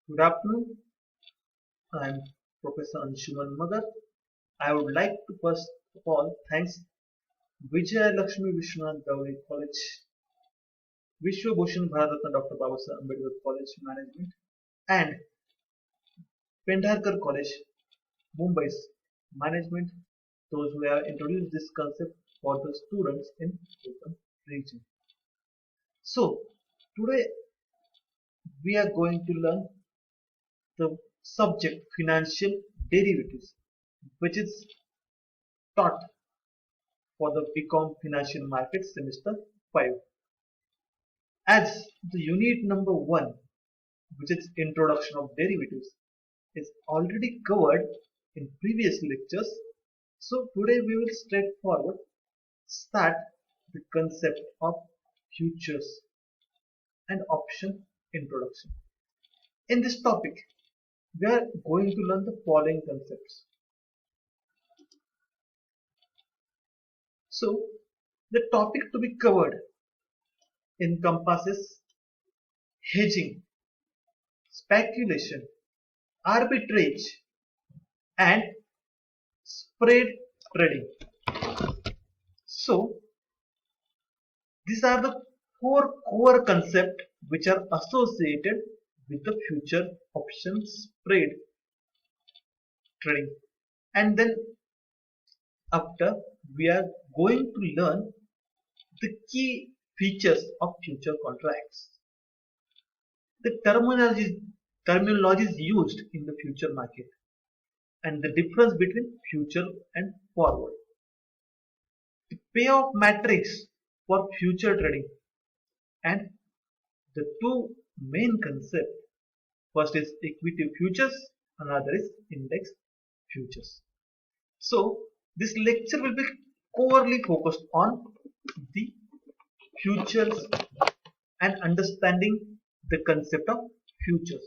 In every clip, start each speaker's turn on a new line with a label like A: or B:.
A: Good afternoon. I am Professor Anshuman Magar. I would like to first of all thanks Vijaya Lakshmi Vishwanath Gauri College, Vishwa Bhushan Bharat Ratna Dr. Babasaheb Ambedkar College Management, and Pendharkar College, Mumbai's management, those who have introduced this concept for the students in Kolkata region. So, today we are going to learn the subject financial derivatives, which is taught for the BCom Financial Markets Semester 5. As the unit number 1, which is Introduction of Derivatives, is already covered in previous lectures, so today we will straightforward start the concept of futures and option introduction. In this topic, we are going to learn the following concepts. So, the topic to be covered encompasses hedging, speculation, arbitrage, and spread trading. So, these are the four core concepts which are associated with the future option spread trading. And then after we are going to learn the key features of future contracts. The terminologies used in the future market and the difference between future and forward. The payoff matrix for future trading and the two main concepts. First is equity futures, another is index futures. So this lecture will be corely focused on the futures and understanding the concept of futures.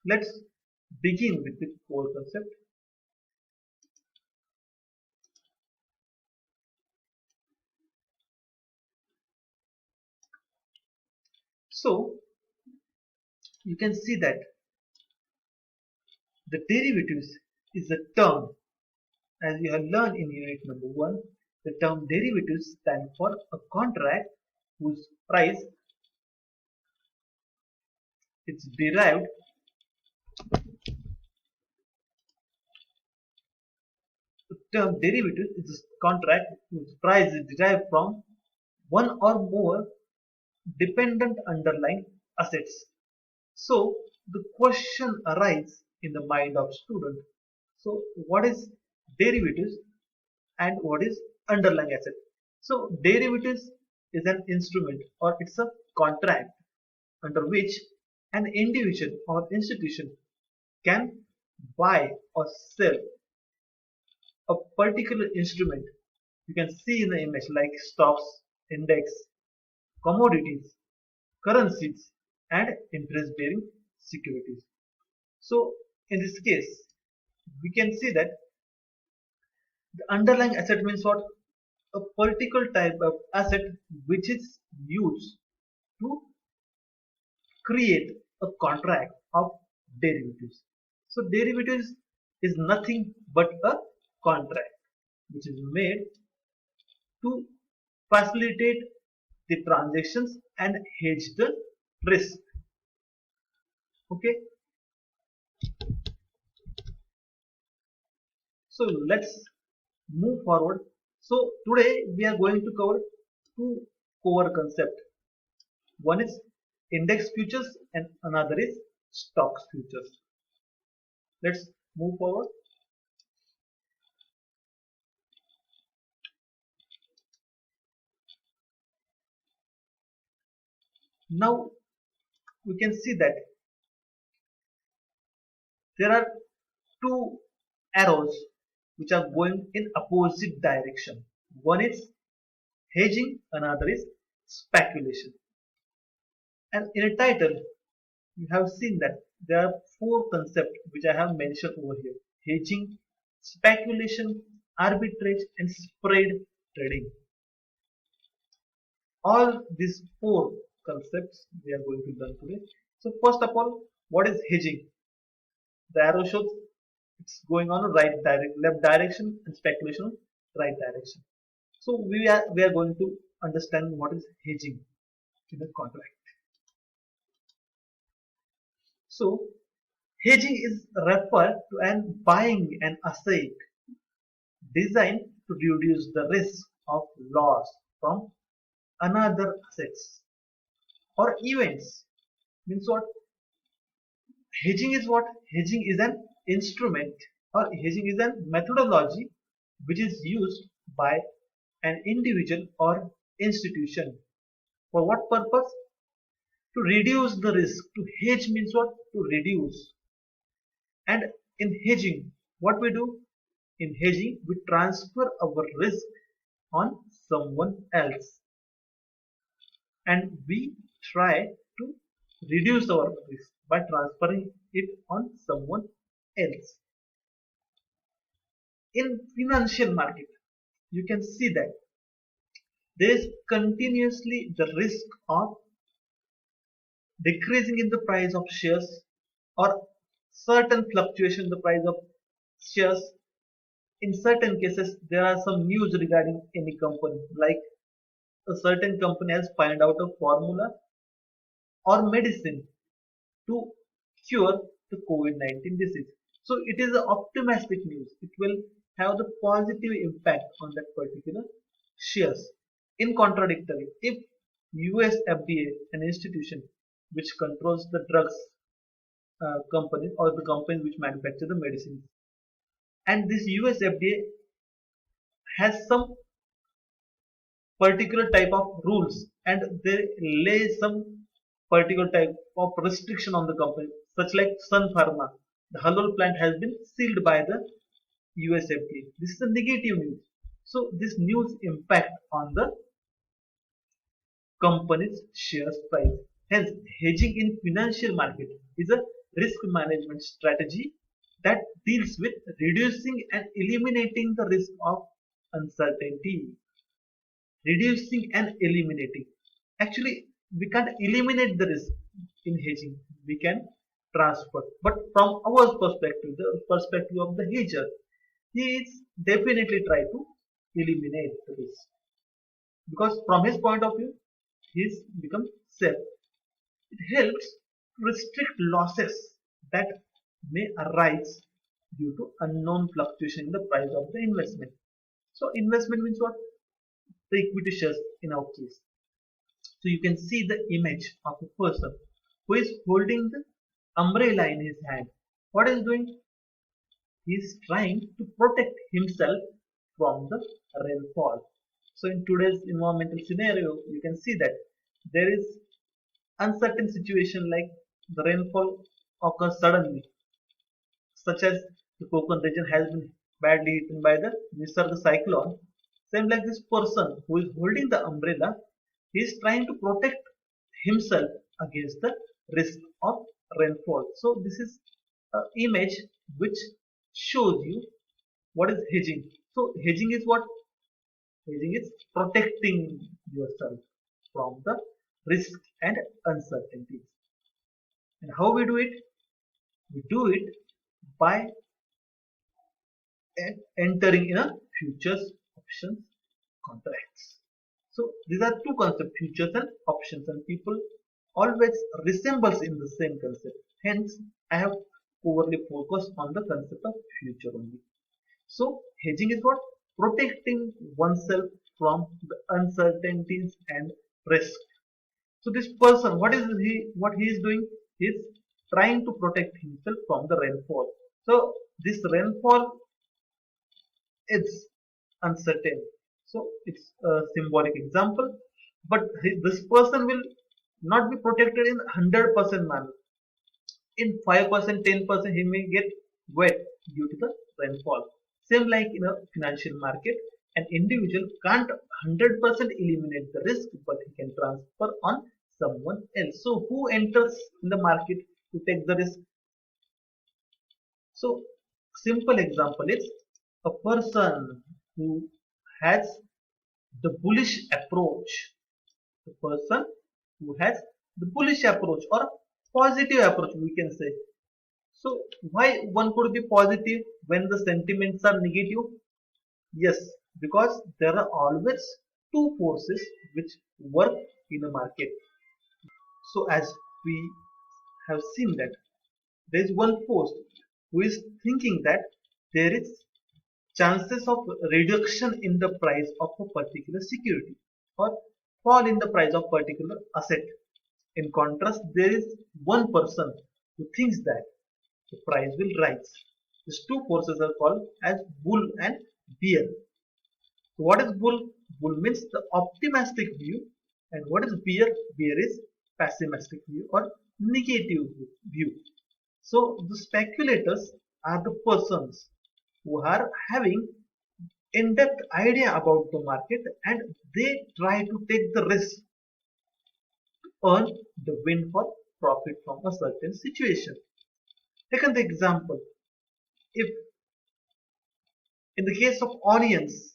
A: Let's begin with the core concept. So you can see that the derivatives is a term, as you have learned in unit number 1. The term derivatives stand for a contract whose price is derived the term derivative is a contract whose price is derived from one or more dependent underlying assets. So the question arises in the mind of student. So what is derivatives and what is underlying asset? So derivatives is an instrument or it's a contract under which an individual or institution can buy or sell a particular instrument. You can see in the image like stocks, index, commodities, currencies, and interest bearing securities. So in this case, we can see that the underlying asset means what? A particular type of asset which is used to create a contract of derivatives. So derivatives is nothing but a contract which is made to facilitate the transactions and hedge the risk. Okay, so let's move forward. So today we are going to cover two core concepts. One is index futures and another is stocks futures. Let's move forward. Now we can see that there are two arrows which are going in opposite direction. One is hedging, another is speculation. And in a title, you have seen that there are four concepts which I have mentioned over here: hedging, speculation, arbitrage, and spread trading. All these four concepts we are going to learn today. So first of all, what is hedging? The arrow shows it's going on a left direction, and speculation right direction. So we are going to understand what is hedging in the contract. So hedging is referred to an buying an asset designed to reduce the risk of loss from another assets or events. Means what? Hedging is what? Hedging is an instrument or hedging is a methodology which is used by an individual or institution. For what purpose? To reduce the risk. To hedge means what? To reduce. And in hedging, what we do? In hedging, we transfer our risk on someone else. And we try to reduce our risk by transferring it on someone else. In financial market, you can see that there is continuously the risk of decreasing in the price of shares or certain fluctuation in the price of shares. In certain cases, there are some news regarding any company, like a certain company has found out a formula or medicine to cure the COVID-19 disease. So it is an optimistic news. It will have the positive impact on that particular shares. In contradictory, if US FDA, an institution which controls the drugs company or the companies which manufacture the medicines, and this US FDA has some particular type of rules and they lay some particular type of restriction on the company, such like Sun Pharma. The halal plant has been sealed by the US FDA. This is a negative news. So this news impact on the company's shares price. Hence, hedging in financial market is a risk management strategy that deals with reducing and eliminating the risk of uncertainty. Reducing and eliminating. Actually, we can't eliminate the risk in hedging. We can transfer. But from our perspective, the perspective of the hedger, he is definitely try to eliminate the risk. Because from his point of view, he's become safe. It helps restrict losses that may arise due to unknown fluctuation in the price of the investment. So investment means what? The equity shares in our case. So you can see the image of a person who is holding the umbrella in his hand. What is doing? He is trying to protect himself from the rainfall. So in today's environmental scenario, you can see that there is uncertain situation like the rainfall occurs suddenly, such as the Konkan region has been badly eaten by the Nisarga cyclone. Same like this person who is holding the umbrella, he is trying to protect himself against the risk of rainfall. So this is an image which shows you what is hedging. So hedging is what? Hedging is protecting yourself from the risk and uncertainties. And how we do it? We do it by entering in a futures options contracts. So these are two concepts, futures and options, and people always resembles in the same concept. Hence, I have overly focused on the concept of future only. So hedging is what? Protecting oneself from the uncertainties and risk. So this person, what he is doing? He is trying to protect himself from the rainfall. So this rainfall is uncertain. So it's a symbolic example, but this person will not be protected in 100% manner. In 5%, 10% he may get wet due to the rainfall. Same like in a financial market, an individual can't 100% eliminate the risk, but he can transfer on someone else. So who enters in the market to take the risk? So simple example is a person who has the bullish approach. The person who has the bullish approach or positive approach, we can say. So why one could be positive when the sentiments are negative? Yes, because there are always two forces which work in a market. So as we have seen that there is one force who is thinking that there is chances of reduction in the price of a particular security or fall in the price of particular asset. In contrast, there is one person who thinks that the price will rise. These two forces are called as bull and bear. So what is bull? Bull means the optimistic view, and what is bear? Bear is pessimistic view or negative view. So the speculators are the persons who are having in-depth idea about the market and they try to take the risk to earn the windfall profit from a certain situation. Take an example. If in the case of onions,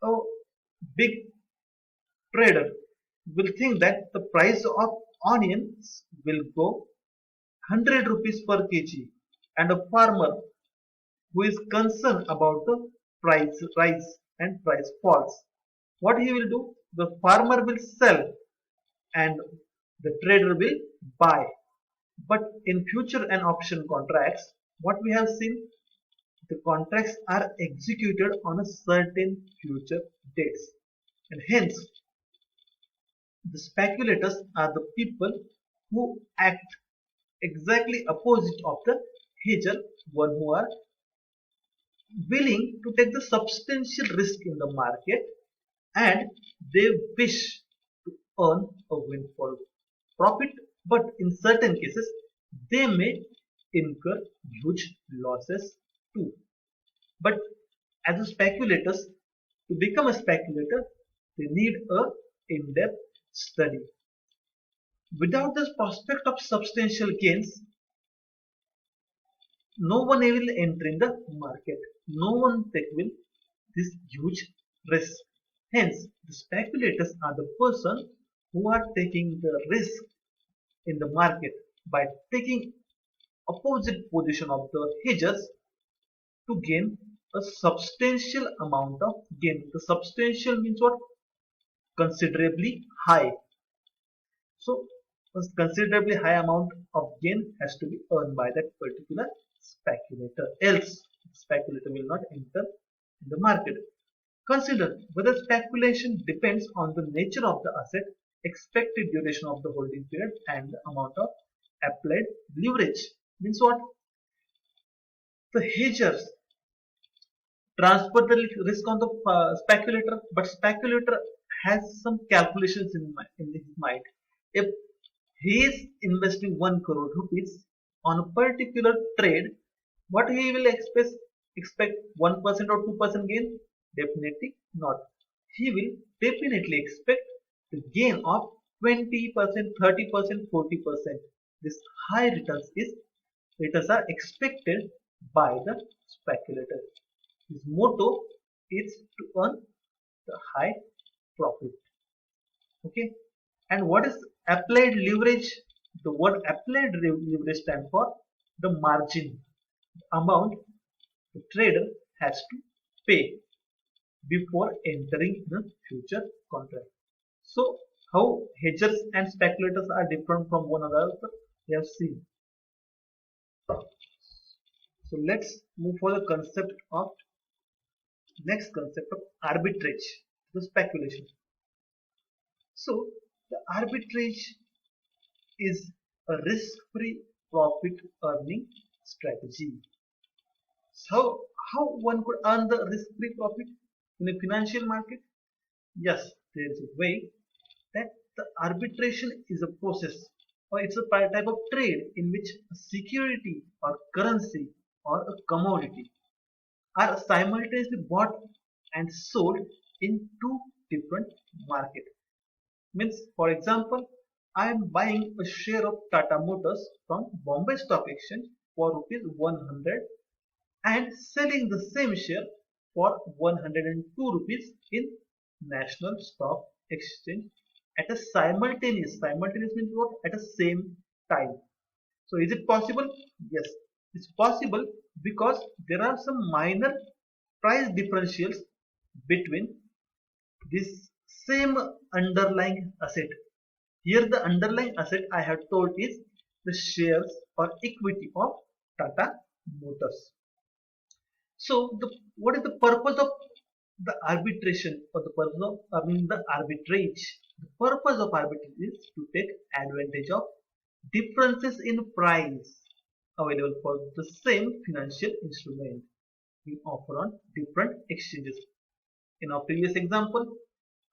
A: a big trader will think that the price of onions will go 100 rupees per kg, and a farmer who is concerned about the price rise and price falls, what he will do? The farmer will sell and the trader will buy. But in future and option contracts, what we have seen, the contracts are executed on a certain future dates, and hence the speculators are the people who act exactly opposite of the hedger, one who are willing to take the substantial risk in the market and they wish to earn a windfall profit, but in certain cases they may incur huge losses too. But as a speculators, to become a speculator, they need a in-depth study. Without this prospect of substantial gains, no one will enter in the market. No one take will this huge risk. Hence, the speculators are the person who are taking the risk in the market by taking opposite position of the hedgers to gain a substantial amount of gain. The substantial means what? Considerably high. So a considerably high amount of gain has to be earned by that particular speculator. Else, the speculator will not enter in the market. Consider whether speculation depends on the nature of the asset, expected duration of the holding period, and the amount of applied leverage. Means what? The hedgers transfer the risk on the speculator, but speculator has some calculations in his mind. If he is investing 1 crore rupees on a particular trade, what he will expect 1% or 2% gain? Definitely not. He will definitely expect the gain of 20%, 30%, 40%. This high returns are expected by the speculator. His motto is to earn the high profit. Okay. And what is applied leverage? The word applied leverage stands for the margin amount the trader has to pay before entering the future contract. So how hedgers and speculators are different from one another, we have seen. So let's move for the concept of next concept of arbitrage, the speculation. So the arbitrage is a risk-free profit earning strategy. So how one could earn the risk-free profit in a financial market? Yes, there is a way that the arbitration is a process or it's a type of trade in which a security or currency or a commodity are simultaneously bought and sold in two different markets. Means, for example, I am buying a share of Tata Motors from Bombay Stock Exchange for rupees 100 and selling the same share for 102 rupees in National Stock Exchange at a simultaneous means what? At the same time. So is it possible? Yes, it's possible because there are some minor price differentials between this same underlying asset. Here the underlying asset I have told is the shares or equity of Tata Motors. So what is the purpose of the arbitration or the purpose of the arbitrage? The purpose of arbitrage is to take advantage of differences in price available for the same financial instrument being offered on different exchanges. In our previous example,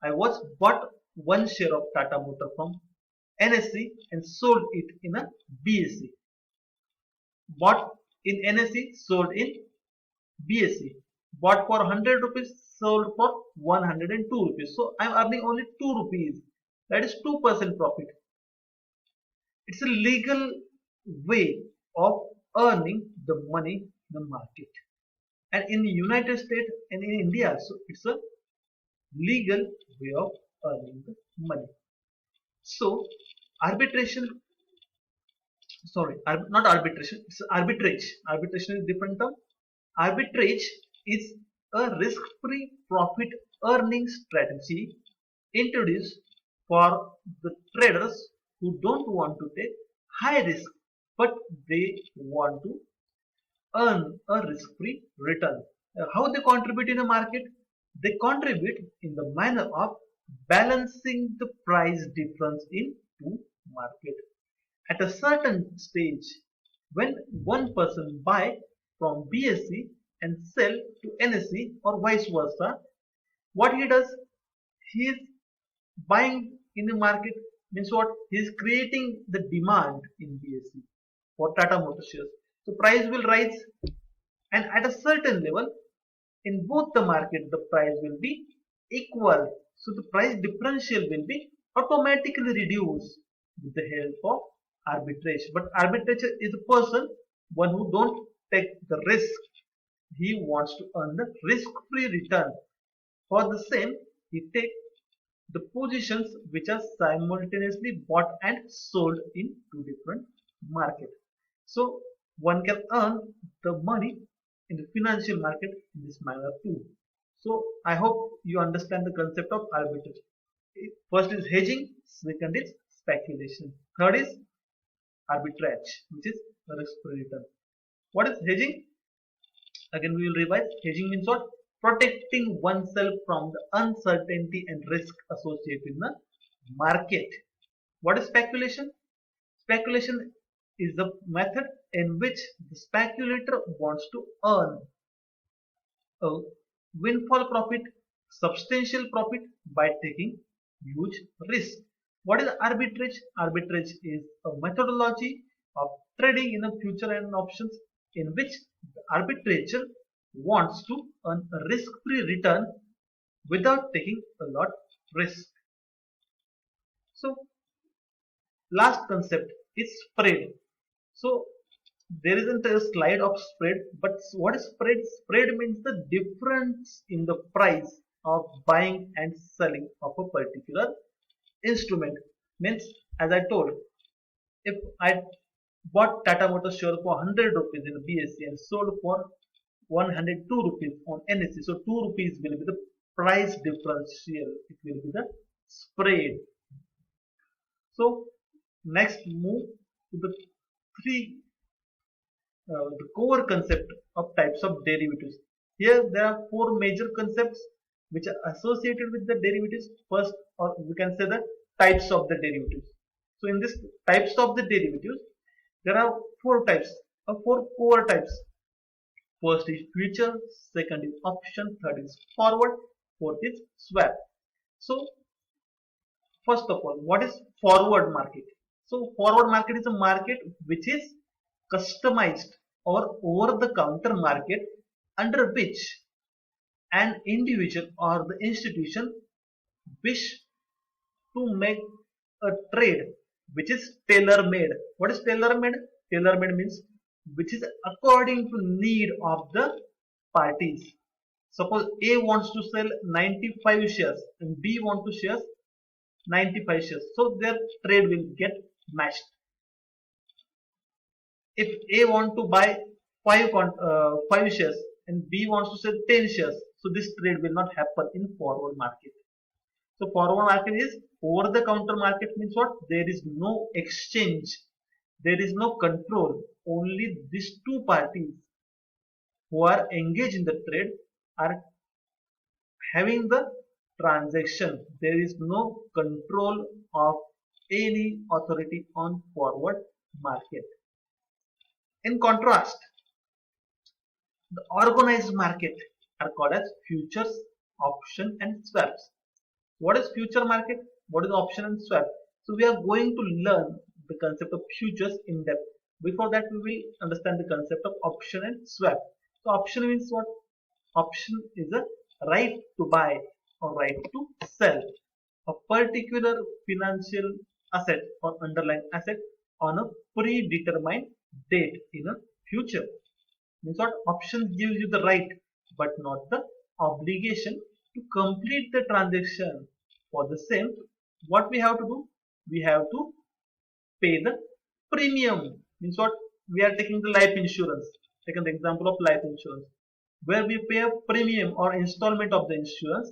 A: I was bought one share of Tata Motor from NSE and sold it in a BSE. Bought in NSE, sold in BSE. Bought for 100 rupees, sold for 102 rupees. So I am earning only 2 rupees. That is 2% profit. It's a legal way of earning the money in the market. And in the United States and in India also, it's a legal way of earning the money. So arbitration, sorry, not arbitration, it's arbitrage. Arbitration is different term. Arbitrage is a risk-free profit earning strategy introduced for the traders who don't want to take high risk but they want to earn a risk-free return. How they contribute in a market? They contribute in the manner of balancing the price difference in two market. At a certain stage, when one person buy from BSE and sell to NSE or vice versa, what he does, he is buying in the market means what? He is creating the demand in BSE for Tata Motor shares. So price will rise and at a certain level in both the market the price will be equal. So the price differential will be automatically reduced with the help of arbitrage. But arbitrator is a person one who don't take the risk. He wants to earn the risk-free return. For the same, he take the positions which are simultaneously bought and sold in two different markets. So one can earn the money in the financial market in this manner too. So I hope you understand the concept of arbitrage. First is hedging, second is speculation, third is arbitrage, which is risk-free return. What is hedging? Again, we will revise. Hedging means what? Protecting oneself from the uncertainty and risk associated in the market. What is speculation? Speculation is the method in which the speculator wants to earn a windfall profit, substantial profit by taking huge risk. What is arbitrage? Arbitrage is a methodology of trading in a future and options in which the arbitrator wants to earn a risk-free return without taking a lot of risk. So last concept is spread. So there isn't a slide of spread, but what is spread? Spread means the difference in the price of buying and selling of a particular instrument. Means as I told, if I bought Tata Motors share for 100 rupees in BSE and sold for 102 rupees on NSE, so 2 rupees will be the price differential. It will be the spread. So next move to the the core concept of types of derivatives. Here there are four major concepts which are associated with the derivatives. First, or we can say the types of the derivatives. So in this types of the derivatives, there are four types, four core types. First is future, second is option, third is forward, fourth is swap. So first of all, what is forward market? So forward market is a market which is customized or over-the-counter market under which an individual or the institution wish to make a trade which is tailor-made. What is tailor-made? Tailor-made means which is according to need of the parties. Suppose A wants to sell 95 shares and B wants to 95 shares. So their trade will get matched. If A want to buy 5 shares and B wants to sell 10 shares, so this trade will not happen in forward market. So forward market is over the counter market, means what? There is no exchange, there is no control. Only these two parties who are engaged in the trade are having the transaction. There is no control of any authority on forward market. In contrast, the organized market are called as futures, option and swaps. What is future market? What is option and swap? So we are going to learn the concept of futures in depth. Before that, we will understand the concept of option and swap. So option means what? Option is a right to buy or right to sell a particular financial asset or underlying asset on a predetermined date in a future. Means what? Options gives you the right but not the obligation to complete the transaction. For the same, what we have to do? We have to pay the premium. Means what? We are taking the life insurance. Taking the example of life insurance, where we pay a premium or installment of the insurance.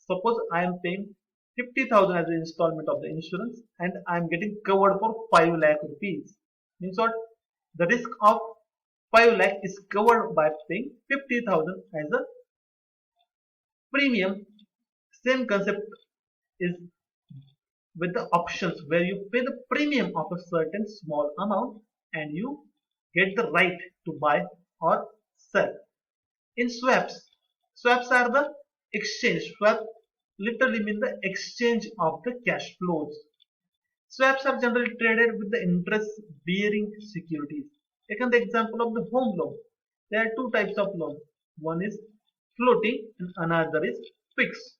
A: Suppose I am paying 50,000 as an installment of the insurance and I am getting covered for 5 lakh rupees. Means what? The risk of 5 lakh is covered by paying 50,000 as a premium. Same concept is with the options, where you pay the premium of a certain small amount and you get the right to buy or sell. In swaps, swaps are the exchange. Swap literally means the exchange of the cash flows. Swaps are generally traded with the interest bearing securities. Taken the example of the home loan. There are two types of loan. One is floating and another is fixed.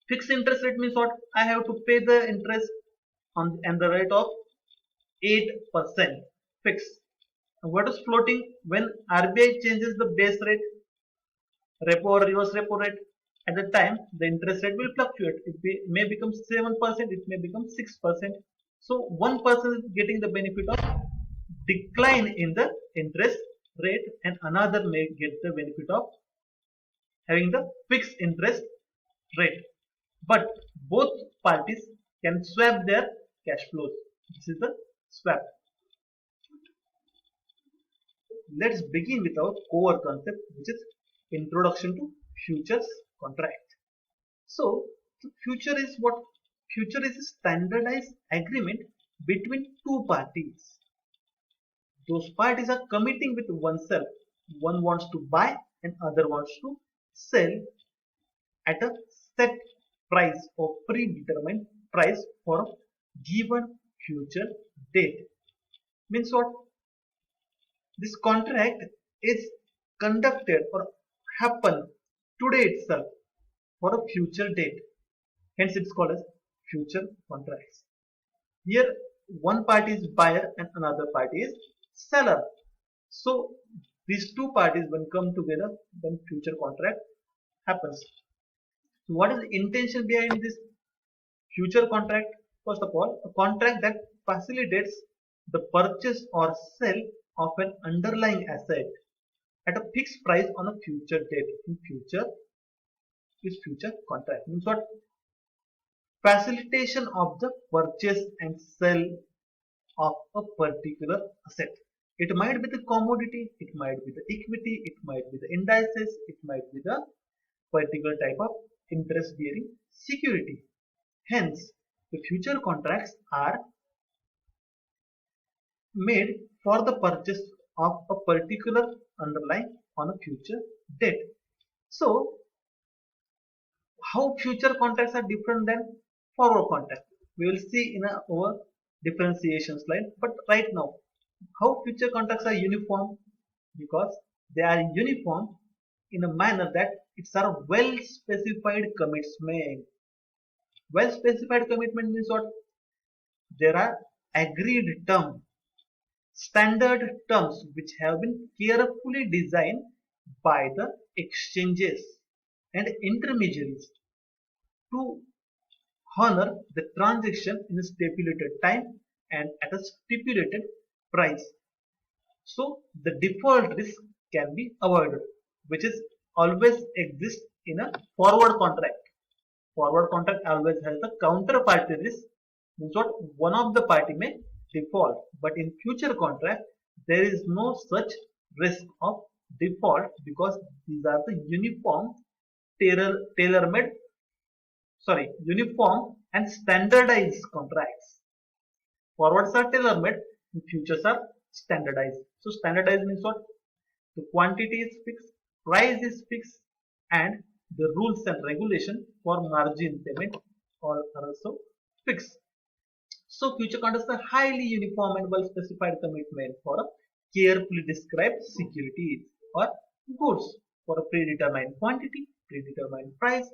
A: Fixed interest rate means what? I have to pay the interest on and the rate of 8% fixed. And what is floating? When RBI changes the base rate, repo or reverse repo rate, at the time the interest rate will fluctuate. May become 7%, it may become 6%. So one person is getting the benefit of decline in the interest rate and another may get the benefit of having the fixed interest rate. But both parties can swap their cash flows. This is the swap. Let's begin with our core concept, which is introduction to futures contract. So, future is what? Future is a standardized agreement between two parties. Those parties are committing with oneself. One wants to buy and other wants to sell at a set price or predetermined price for a given future date. Means what? This contract is conducted or happen today itself for a future date. Hence it's called as future contracts. Here one party is buyer and another party is seller. So these two parties when come together, then future contract happens. So what is the intention behind this future contract? First of all, a contract that facilitates the purchase or sale of an underlying asset at a fixed price on a future date. In future is future contract. Means what? Facilitation of the purchase and sale of a particular asset. It might be the commodity, it might be the equity, it might be the indices, it might be the particular type of interest bearing security. Hence, the future contracts are made for the purchase of a particular underlying on a future date. So, how future contracts are different than forward contracts? We will see in our differentiation slide. But right now, how future contracts are uniform? Because they are uniform in a manner that it's a well specified commitment. Well specified commitment means what? There are agreed terms, standard terms which have been carefully designed by the exchanges and intermediaries to honor the transaction in a stipulated time and at a stipulated price. So the default risk can be avoided, which is always exists in a forward contract. Forward contract always has the counterparty risk, means what, one of the party may default, but in future contract there is no such risk of default because these are the tailor-made, uniform and standardized contracts. Forwards are tailor-made, futures are standardized. So standardized means what? The quantity is fixed, price is fixed, and the rules and regulation for margin payment are also fixed. So future contracts are highly uniform and well specified commitment for a carefully described securities or goods for a predetermined quantity, predetermined price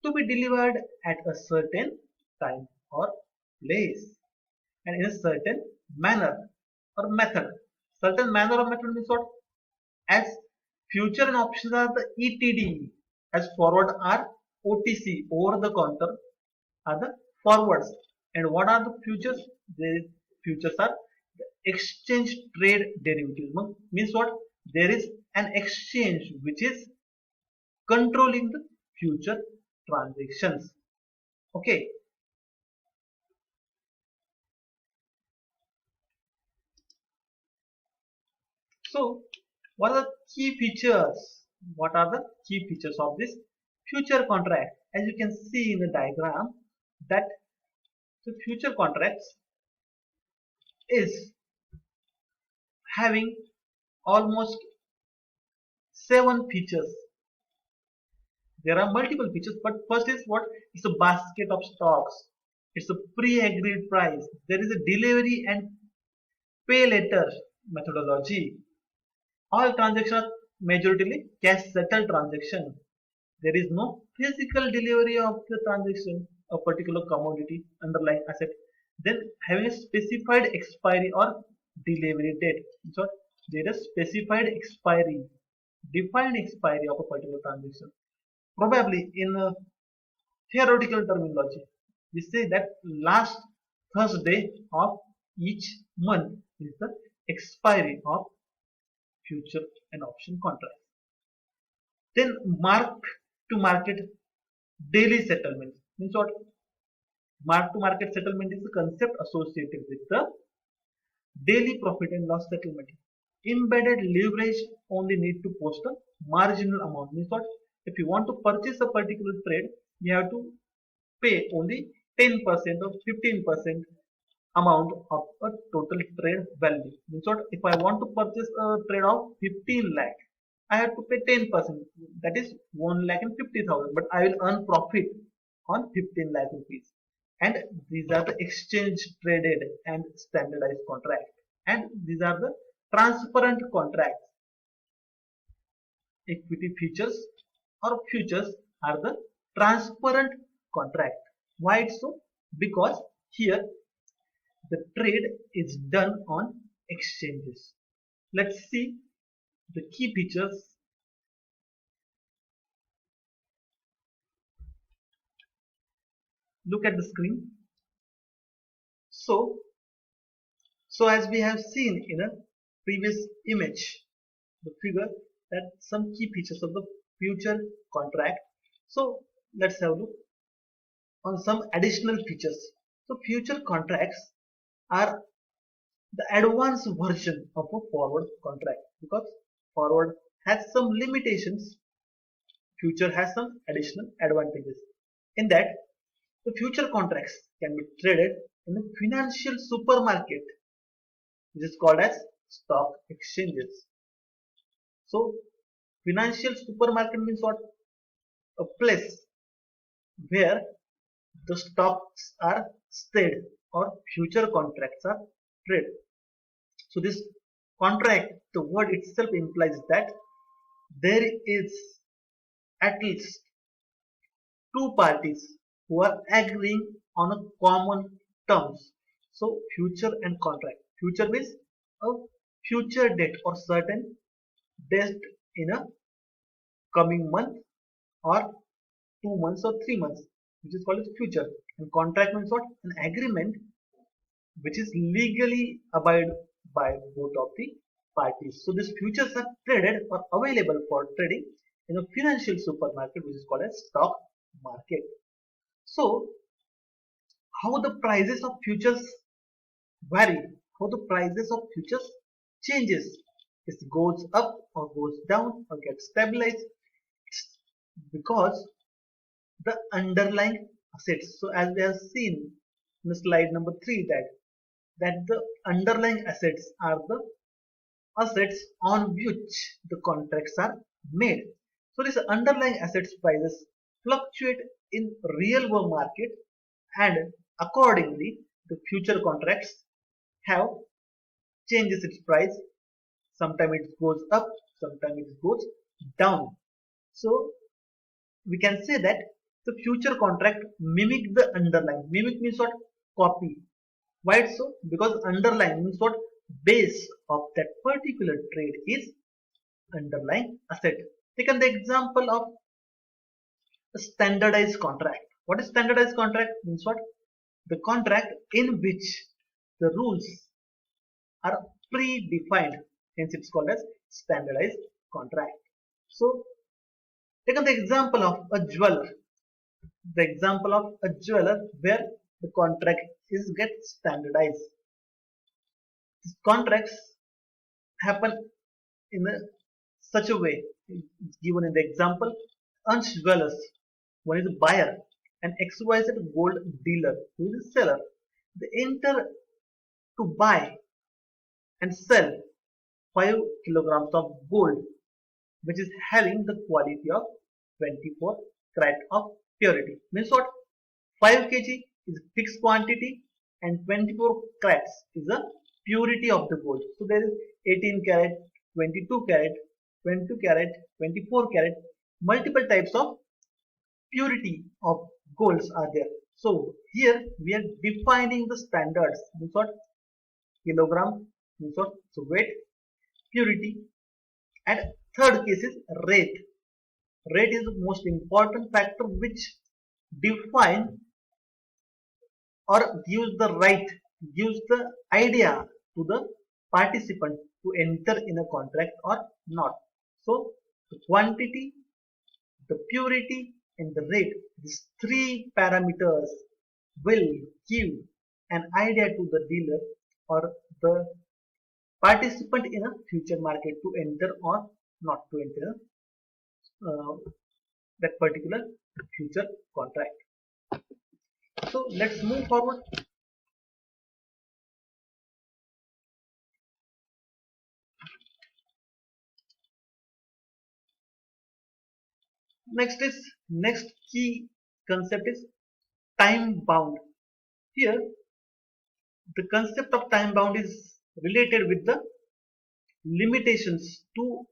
A: to be delivered at a certain time or place and in a certain manner or method. Certain manner or method means what? As future and options are the ETD, as forward are OTC, over the counter are the forwards. And what are the futures? The futures are the exchange trade derivatives. Means what? There is an exchange which is controlling the future transactions. Okay. So what are the key features? What are the key features of this future contract? As you can see in the diagram that the future contracts is having almost 7 features. There are multiple features, but first is what? It's a basket of stocks. It's a pre-agreed price. There is a delivery and pay later methodology. All transactions are majorly cash settled transaction. There is no physical delivery of the transaction, a particular commodity, underlying asset. Then having a specified expiry or delivery date. So there is specified expiry, defined expiry of a particular transaction. Probably in a theoretical terminology, we say that last Thursday of each month is the expiry of future and option contracts. Then mark to market daily settlement means what? Mark to market settlement is a concept associated with the daily profit and loss settlement. Embedded leverage only need to post a marginal amount. Means what? If you want to purchase a particular trade, you have to pay only 10% or 15% amount of a total trade value. Means what? If I want to purchase a trade of 15 lakh, I have to pay 10%. That is 1 lakh and 50,000. But I will earn profit on 15 lakh rupees. And these are the exchange traded and standardized contract. And these are the transparent contracts. Equity futures or futures are the transparent contract. Why it's so? Because here the trade is done on exchanges. Let's see the key features. Look at the screen. So as we have seen in a previous image, the figure, that some key features of the future contract. So let's have a look on some additional features. So future contracts are the advanced version of a forward contract because forward has some limitations, future has some additional advantages. In that, the future contracts can be traded in the financial supermarket, which is called as stock exchanges. So financial supermarket means what? A place where the stocks are traded or future contracts are traded. So this contract, the word itself implies that there is at least two parties who are agreeing on a common terms. So future and contract. Future means a future date or certain date in a coming month or 2 months or 3 months, which is called as future. And contract means what? An agreement which is legally abide by both of the parties. So these futures are traded or available for trading in a financial supermarket which is called as stock market. So how the prices of futures vary, how the prices of futures changes. It goes up or goes down or gets stabilized. It's because the underlying assets. So as we have seen in the slide number 3 that the underlying assets are the assets on which the contracts are made. So these underlying assets prices fluctuate in real world market, and accordingly the future contracts have changes its price. Sometimes it goes up, sometimes it goes down. So we can say that the future contract mimic the underlying. Mimic means what? Copy. Why so? Because underlying means what? Base of that particular trade is underlying asset. Taken the example of a standardized contract. What is standardized contract? Means what? The contract in which the rules are predefined. Hence it's called as standardized contract. So taken the example of a jeweler. The example of a jeweler where the contract is get standardized. These contracts happen in such a way. It's given in the example. Ansh Jewelers, one is a buyer, and XYZ gold dealer, who is a seller. They enter to buy and sell 5 kilograms of gold, which is having the quality of 24 carat of purity. Means what? 5 kg is fixed quantity and 24 carats is a purity of the gold. So there is 18 carat, 22 carat, 22 carat, 24 carat, multiple types of purity of golds are there. So here we are defining the standards. Means what? Kilogram means what? So weight, purity, and third case is rate. Rate is the most important factor which define or gives the right, gives the idea to the participant to enter in a contract or not. So the quantity, the purity, and the rate, these 3 parameters will give an idea to the dealer or the participant in a future market to enter or not to enter that particular future contract. So let's move forward. Next key concept is time bound. Here the concept of time bound is related with the limitations to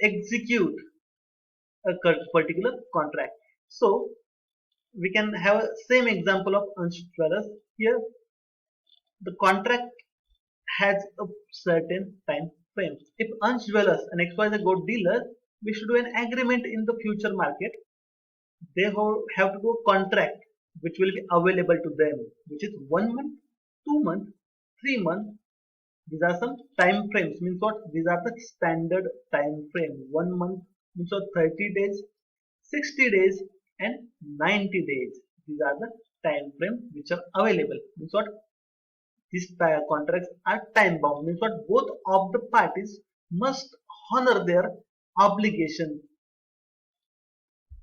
A: execute a particular contract. So we can have a same example of Ansh Jewelers. Here the contract has a certain time frame. If Ansh Jewelers and XYZ gold dealer, we should do an agreement in the future market. They have to do a contract which will be available to them, which is 1 month, 2 month, 3 month. These are some time frames. Means what? These are the standard time frame. 1 month means what? 30 days, 60 days, and 90 days. These are the time frames which are available. Means what? These contracts are time bound. Means what? Both of the parties must honor their obligation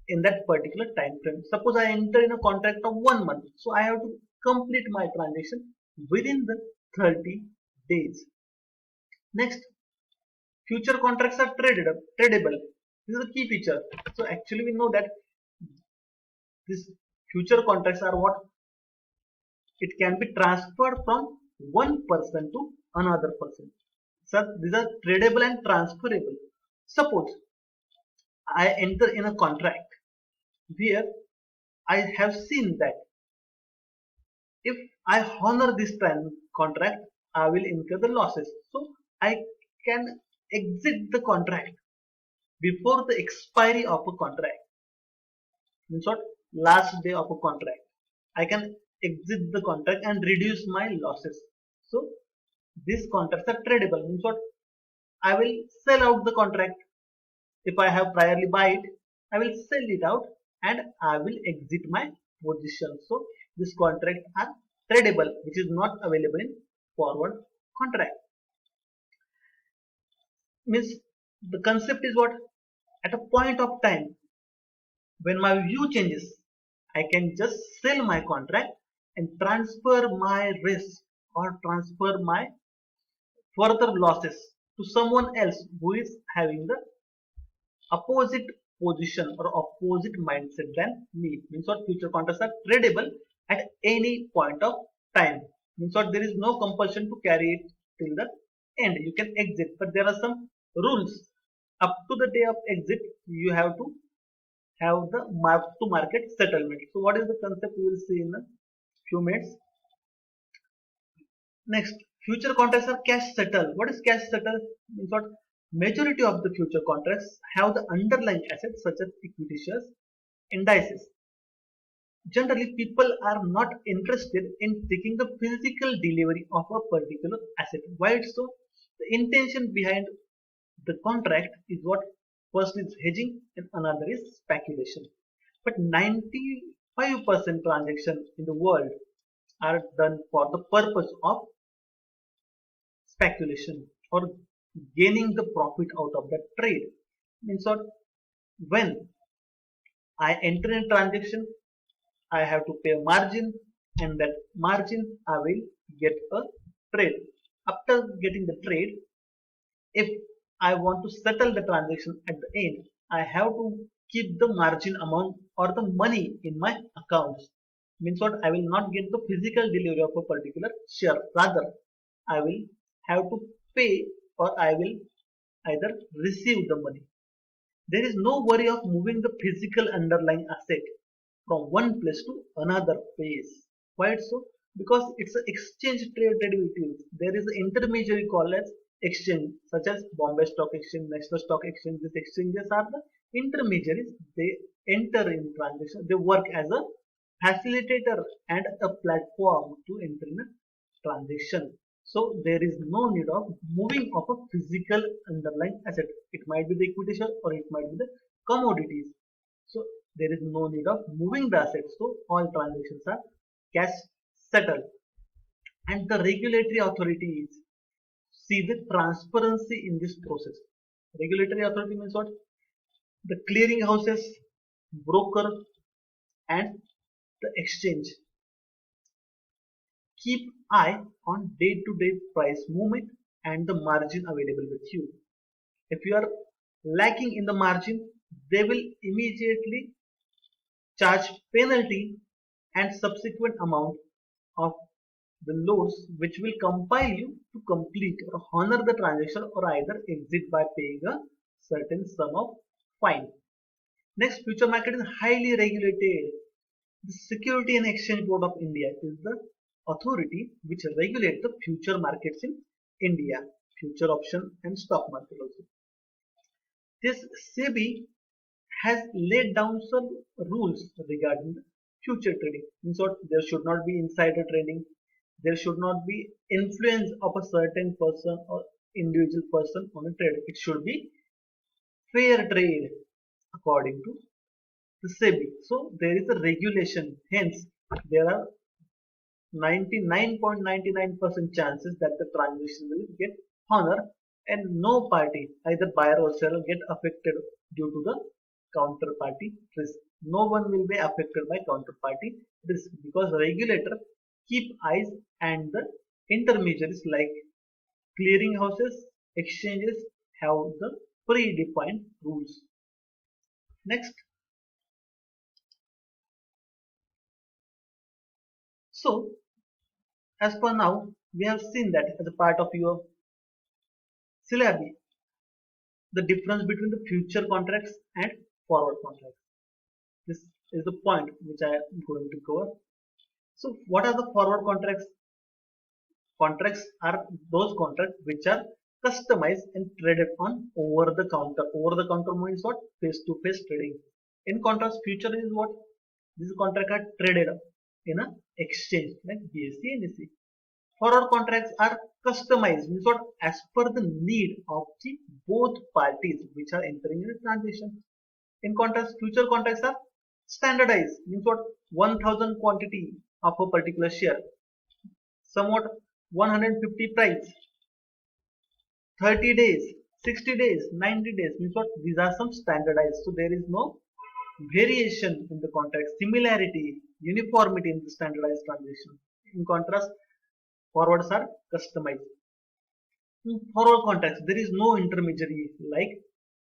A: in that particular time frame. Suppose I enter in a contract of 1 month, so I have to complete my transaction within the 30 days. Next, future contracts are tradable. This is a key feature. So actually we know that these future contracts are what? It can be transferred from one person to another person. So these are tradable and transferable. Suppose I enter in a contract where I have seen that if I honor this contract, I will incur the losses. So I can exit the contract before the expiry of a contract. Means what? Last day of a contract. I can exit the contract and reduce my losses. So these contracts are tradable. Means what? I will sell out the contract. If I have priorly buy it, I will sell it out and I will exit my position. So this contract are tradable, which is not available in forward contract. Means the concept is what? At a point of time when my view changes, I can just sell my contract and transfer my risk or transfer my further losses to someone else who is having the opposite position or opposite mindset than me. Means what? Future contracts are tradable at any point of time. Means what? There is no compulsion to carry it till the end. You can exit, but there are some rules. Up to the day of exit, you have to have the mark to market settlement. So what is the concept we will see in a few minutes. Next, future contracts are cash settled. What is cash settled? Means what? Majority of the future contracts have the underlying assets such as equity shares, indices. Generally, people are not interested in taking the physical delivery of a particular asset. Why it's so? The intention behind the contract is what? First is hedging and another is speculation. But 95% transactions in the world are done for the purpose of speculation or gaining the profit out of that trade. Means what? When I enter a transaction, I have to pay a margin, and that margin I will get a trade. After getting the trade, if I want to settle the transaction at the end, I have to keep the margin amount or the money in my accounts. Means what? I will not get the physical delivery of a particular share. Rather, I will have to pay or I will either receive the money. There is no worry of moving the physical underlying asset from one place to another place. Why it's so? Because it's an exchange trade derivatives. There is an intermediary called as exchange, such as Bombay Stock Exchange, National Stock Exchange. These exchanges are the intermediaries. They enter in transaction. They work as a facilitator and a platform to enter in a transaction. So there is no need of moving of a physical underlying asset. It might be the equity share or it might be the commodities. So there is no need of moving the assets. So all transactions are cash settled. And the regulatory authorities see the transparency in this process. Regulatory authority means what? The clearing houses, broker, and the exchange keep eye on day-to-day price movement and the margin available with you. If you are lacking in the margin, they will immediately charge penalty and subsequent amount of the loads which will compel you to complete or honor the transaction or either exit by paying a certain sum of fine. Next, future market is highly regulated. The Security and Exchange Board of India is the authority which regulates the future markets in India, future option and stock market also. This SEBI has laid down some rules regarding the future trading. In short, there should not be insider trading. There should not be influence of a certain person or individual person on a trade. It should be fair trade according to the SEBI. So there is a regulation. Hence, there are 99.99% chances that the transaction will get honor and no party, either buyer or seller, get affected due to the counterparty risk. No one will be affected by counterparty risk because regulator keep eyes and the intermediaries like clearing houses, exchanges have the predefined rules. Next. So as per now, we have seen that as a part of your syllabi, the difference between the future contracts and forward contracts. This is the point which I am going to cover. So what are the forward contracts? Contracts are those contracts which are customized and traded on over the counter. Over the counter means what? Face to face trading. In contrast, future is what? These contracts are traded in a exchange like BSE and NSE. Forward contracts are customized, means what, as per the need of the both parties which are entering in a transaction. In contrast, future contracts are standardized, means what, 1000 quantity of a particular share, somewhat 150 price, 30 days, 60 days, 90 days, means what, these are some standardized. So there is no variation in the contract, similarity, uniformity in the standardized transaction. In contrast, forwards are customized. In forward contracts, there is no intermediary like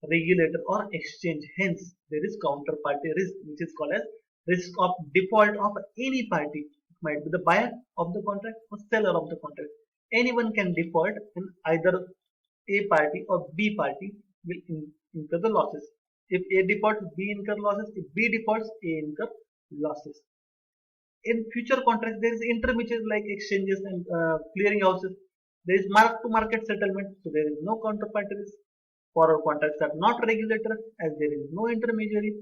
A: regulator or exchange. Hence, there is counterparty risk, which is called as risk of default of any party. It might be the buyer of the contract or seller of the contract. Anyone can default, and either A party or B party will incur the losses. If A defaults, B incur losses. If B defaults, A incur losses. In future contracts, there is intermediaries like exchanges and clearing houses. There is mark to market settlement, so there is no counterparty risk. Forward contracts are not regulated as there is no intermediary.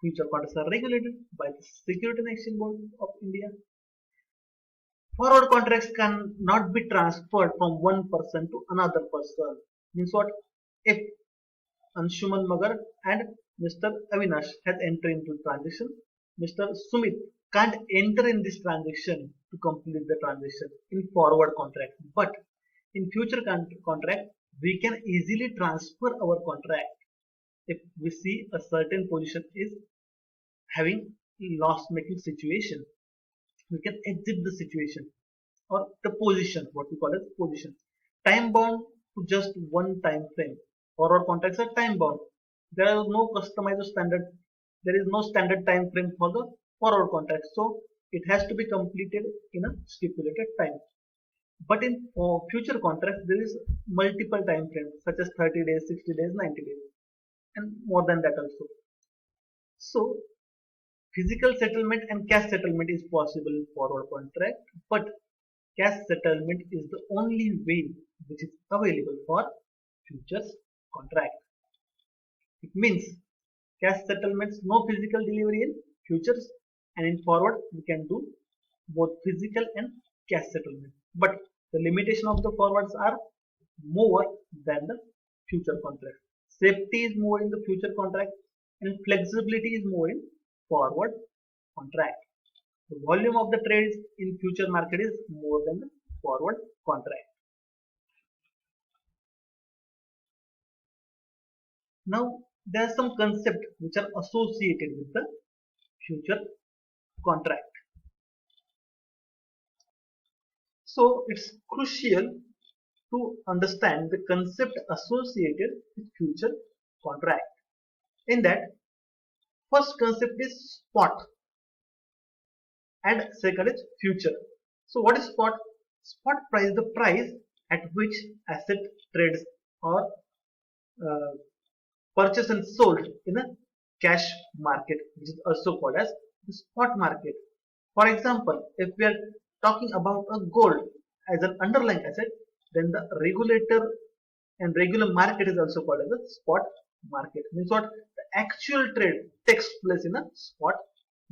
A: Future contracts are regulated by the Security and Exchange Board of India. Forward contracts can not be transferred from one person to another person. Means what? If Anshuman Magar and Mr. Avinash has entered into transaction, Mr. Sumit can't enter in this transaction to complete the transaction in forward contract. But in future contract, we can easily transfer our contract if we see a certain position is having loss making situation. We can exit the situation or the position, what we call as position. Time bound to just one time frame. Forward contracts are time bound. There is no customized standard. There is no standard time frame for the forward contract. So it has to be completed in a stipulated time. But in future contracts, there is multiple time frames such as 30 days, 60 days, 90 days, and more than that also. So physical settlement and cash settlement is possible in forward contract, but cash settlement is the only way which is available for futures contract. It means cash settlements, no physical delivery in futures, and in forward we can do both physical and cash settlement. But the limitation of the forwards are more than the future contract. Safety is more in the future contract and flexibility is more in forward contract. The volume of the trades in future market is more than the forward contract. Now there are some concepts which are associated with the future contract. So it's crucial to understand the concept associated with future contract. In that, first concept is spot and second is future. So what is spot? Spot price, the price at which asset trades or uh, purchased and sold in a cash market, which is also called as the spot market. For example, if we are talking about a gold as an underlying asset, then the regulator and regular market is also called as a spot market. Means what? The actual trade takes place in a spot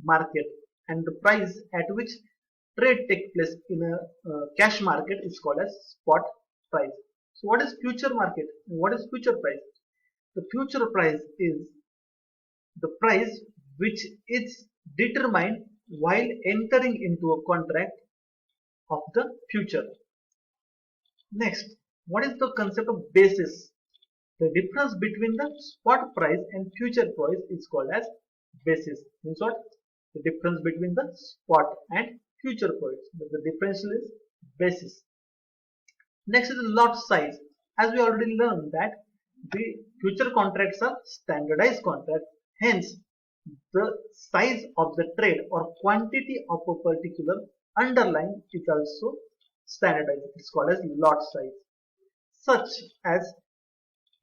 A: market, and the price at which trade takes place in a cash market is called as spot price. So what is future market? What is future price? The future price is the price which is determined while entering into a contract of the future. Next, what is the concept of basis? The difference between the spot price and future price is called as basis. Means what? The difference between the spot and future price. The differential is basis. Next is the lot size. As we already learned that the future contracts are standardized contracts. Hence, the size of the trade or quantity of a particular underlying is also standardized. It's called as lot size. Such as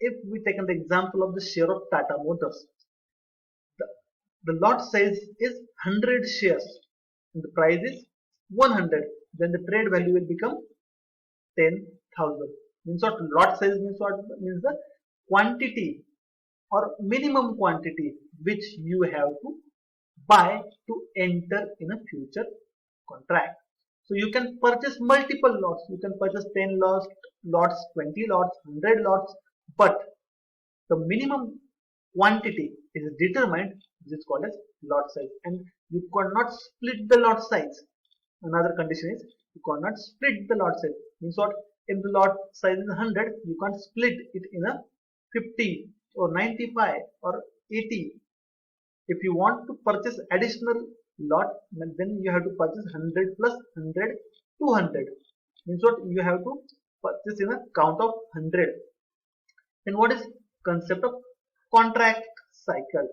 A: if we take an example of the share of Tata Motors, the, the lot size is 100 shares and the price is 100. Then the trade value will become 10,000. Means what? Lot size means what? Means the quantity or minimum quantity which you have to buy to enter in a future contract. So you can purchase multiple lots. You can purchase 10 lots, 20 lots, 100 lots, but the minimum quantity is determined, which is called as lot size, and you cannot split the lot size. Another condition is you cannot split the lot size. Means what? If the lot size is 100, you can't split it in a 50 or 95 or 80. If you want to purchase additional lot, then you have to purchase 100 plus 100, 200. Means what? You have to purchase in a count of 100. Then what is concept of contract cycle?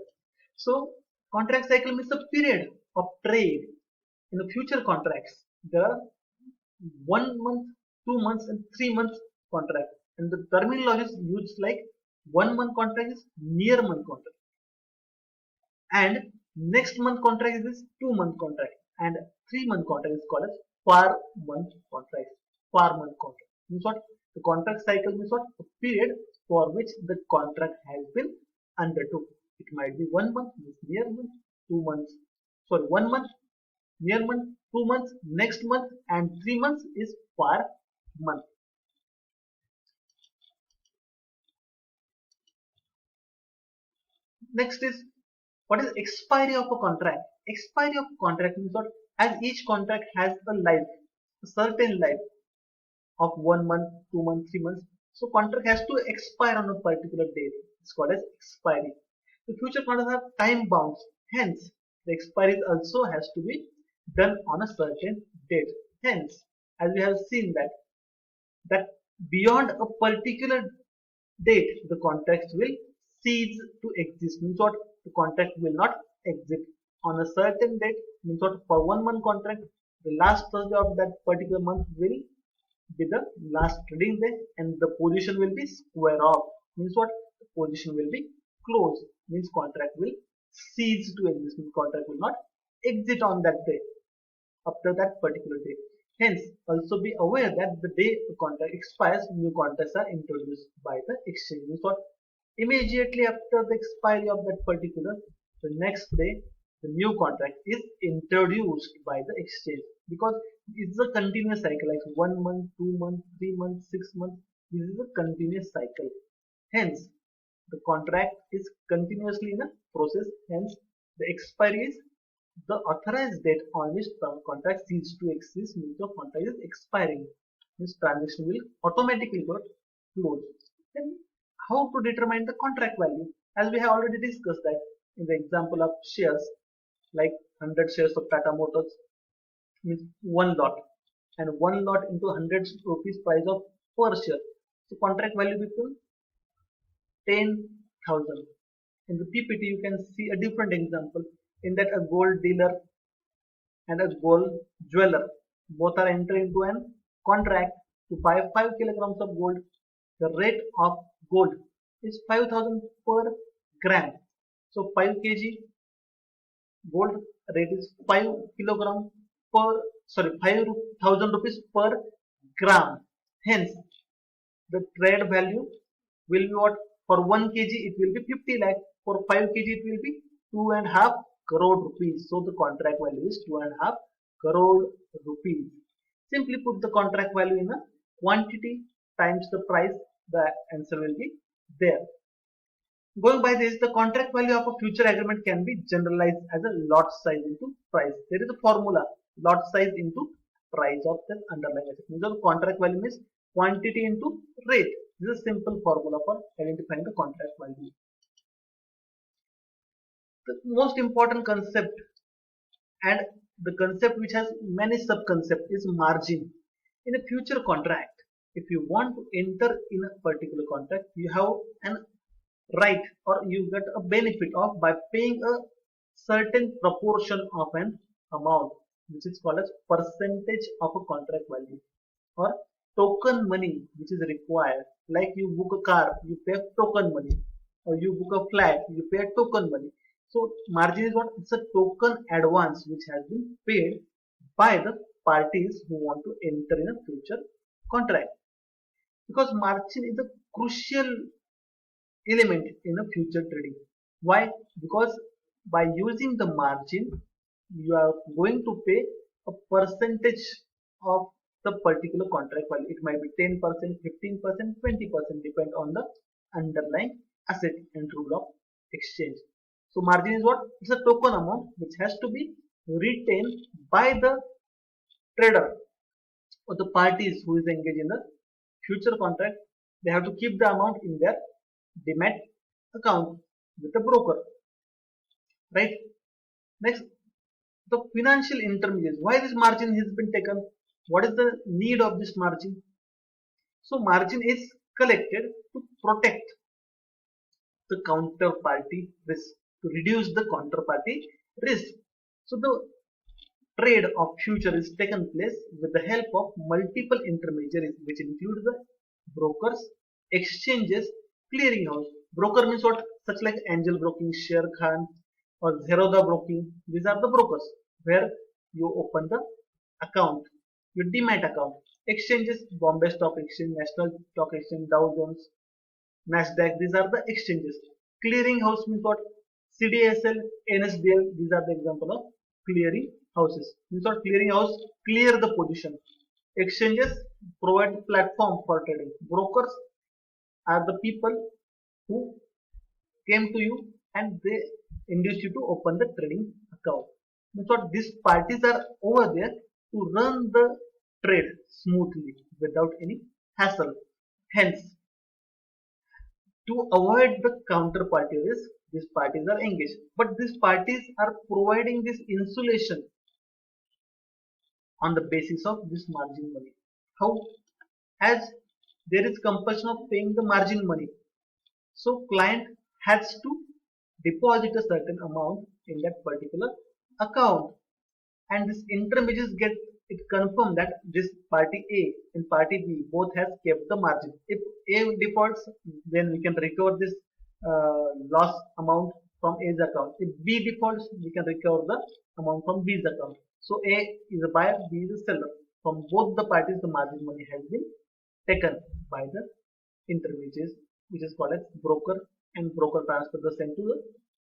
A: So contract cycle means the period of trade in the future contracts. There are 1 month, 2 months, and 3 months contract, and the terminology is used like 1 month contract is near month contract, and next month contract is this 2 month contract, and 3 month contract is called as far month contract. Far month contract means what? The contract cycle means what? A period for which the contract has been undertook. It might be 1 month, means near month, 2 months, sorry, 1 month, near month, 2 months, next month, and 3 months is far month. Next is what is expiry of a contract? Expiry of a contract means what? As each contract has a life, a certain life of 1 month, 2 months, 3 months. So contract has to expire on a particular date. It's called as expiry. The future contracts have time bounds. Hence, the expiry also has to be done on a certain date. Hence, as we have seen that beyond a particular date, the contract will cease to exist. Means what? The contract will not exist on a certain date. Means what? For 1 month contract, the last Thursday of that particular month will be the last trading day, and the position will be square off. Means what? The position will be closed. Means contract will cease to exist. Means contract will not exit on that day after that particular day. Hence, also be aware that the day the contract expires, new contracts are introduced by the exchange. Means what? Immediately after the expiry of that particular, the next day, the new contract is introduced by the exchange, because it's a continuous cycle, like 1 month, 2 months, 3 months, 6 months. This is a continuous cycle. Hence, the contract is continuously in a process. Hence, the expiry is the authorized date on which the contract ceases to exist. Means the contract is expiring. This transaction will automatically get closed. Then how to determine the contract value? As we have already discussed that in the example of shares, like 100 shares of Tata Motors means 1 lot, and 1 lot into 100 rupees price of per share. So contract value becomes 10,000. In the PPT, you can see a different example. In that, a gold dealer and a gold jeweler both are entering into an contract to buy 5 kilograms of gold. The rate of gold is 5,000 per gram. So 5 kg gold rate is 5 kilogram per, sorry, 5,000 rupees per gram. Hence, the trade value will be what? For 1 kg it will be 50 lakh. For 5 kg it will be 2.5 crore rupees. So the contract value is 2.5 crore rupees. Simply put the contract value in a quantity times the price. The answer will be there. Going by this, the contract value of a future agreement can be generalized as a lot size into price. There is a formula: lot size into price of the underlying asset. The contract value is quantity into rate. This is a simple formula for identifying the contract value. The most important concept, and the concept which has many sub-concepts, is margin. In a future contract, if you want to enter in a particular contract, you have an right, or you get a benefit of by paying a certain proportion of an amount, which is called as percentage of a contract value, or token money, which is required. Like you book a car, you pay token money, or you book a flat, you pay token money. So margin is what? It's a token advance which has been paid by the parties who want to enter in a future contract. Because margin is a crucial element in a future trading. Why? Because by using the margin, you are going to pay a percentage of the particular contract value. It might be 10%, 15%, 20%, depend on the underlying asset and rule of exchange. So margin is what? It's a token amount which has to be retained by the trader or the parties who is engaged in the future contract. They have to keep the amount in their demat account with the broker, right? Next, the financial intermediaries. Why this margin has been taken? What is the need of this margin? So margin is collected to protect the counterparty risk, to reduce the counterparty risk. So the trade of future is taken place with the help of multiple intermediaries, which include the brokers, exchanges, clearinghouse. Broker means what? Such like Angel Broking, Share Khan, or Zerodha Broking. These are the brokers where you open the account, your demat account. Exchanges, Bombay Stock Exchange, National Stock Exchange, Dow Jones, Nasdaq. These are the exchanges. Clearinghouse means what? CDSL, NSDL. These are the example of clearing houses. Means what? Clearing house clear the position. Exchanges provide platform for trading. Brokers are the people who came to you and they induce you to open the trading account. Means what? These parties are over there to run the trade smoothly without any hassle. Hence, to avoid the counterparty risk, these parties are engaged. But these parties are providing this insulation on the basis of this margin money. How? As there is compulsion of paying the margin money. So client has to deposit a certain amount in that particular account. And this intermediaries get it confirmed that this party A and party B both has kept the margin. If A defaults, then we can recover this loss amount from A's account. If B defaults, we can recover the amount from B's account. So A is a buyer, B is a seller. From both the parties, the margin money has been taken by the intermediaries, which is called as broker, and broker transfer the same to the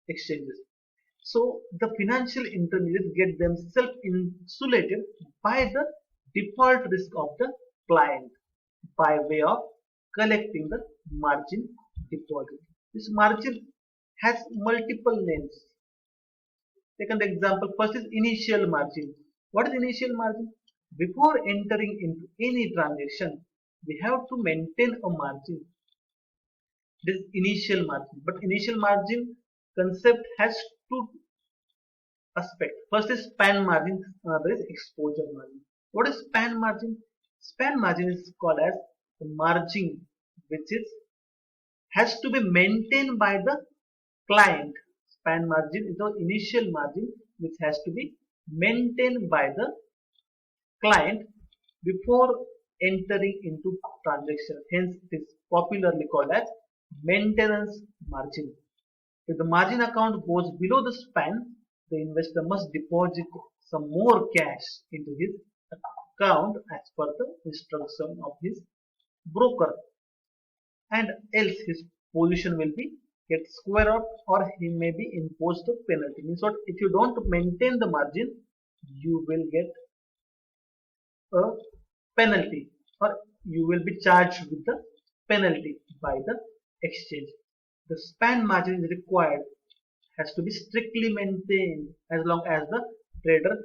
A: exchanges. So the financial intermediaries get themselves insulated by the default risk of the client by way of collecting the margin deposit. This margin has multiple names. Take an example. First is initial margin. What is initial margin? Before entering into any transaction, we have to maintain a margin. This initial margin. But initial margin concept has two aspects. First is span margin, another is exposure margin. What is span margin? Span margin is called as the margin which is has to be maintained by the client. Span margin is the initial margin which has to be maintained by the client before entering into transaction. Hence, it is popularly called as maintenance margin. If the margin account goes below the span, the investor must deposit some more cash into his account as per the instruction of his broker, and else his position will be get square up or he may be imposed a penalty. Means what? If you don't maintain the margin, you will get a penalty or you will be charged with the penalty by the exchange. The span margin is required, has to be strictly maintained as long as the trader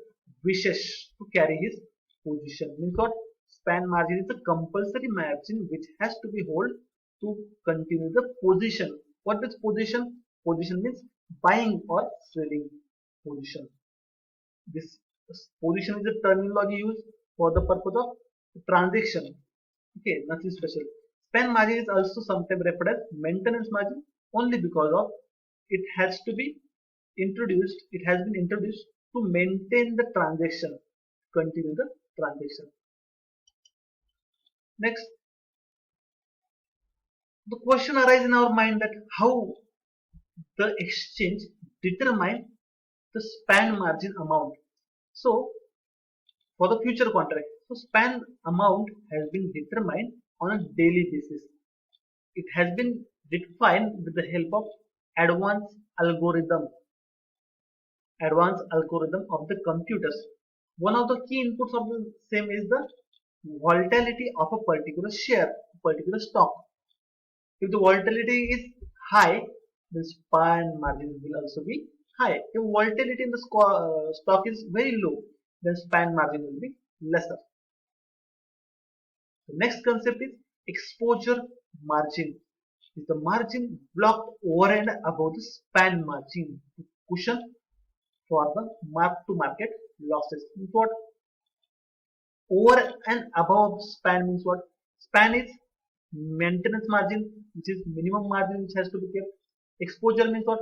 A: wishes to carry his position. Means what? Span margin is a compulsory margin which has to be held to continue the position. What is position? Position means buying or selling position. This position is a terminology used for the purpose of transaction. Okay, nothing special. Span margin is also sometimes referred as maintenance margin only because of it has to be introduced. It has been introduced to maintain the transaction, continue the transaction. Next, the question arises in our mind that how the exchange determine the span margin amount. So for the future contract, so span amount has been determined on a daily basis. It has been defined with the help of advanced algorithm of the computers. One of the key inputs of the same is the volatility of a particular share, particular stock. If the volatility is high, the span margin will also be high. If volatility in the stock is very low, then span margin will be lesser. The next concept is exposure margin. Is the margin blocked over and above the span margin to cushion for the mark to market losses. Means what? Over and above span means what? Span is maintenance margin, which is minimum margin which has to be kept. Exposure means what?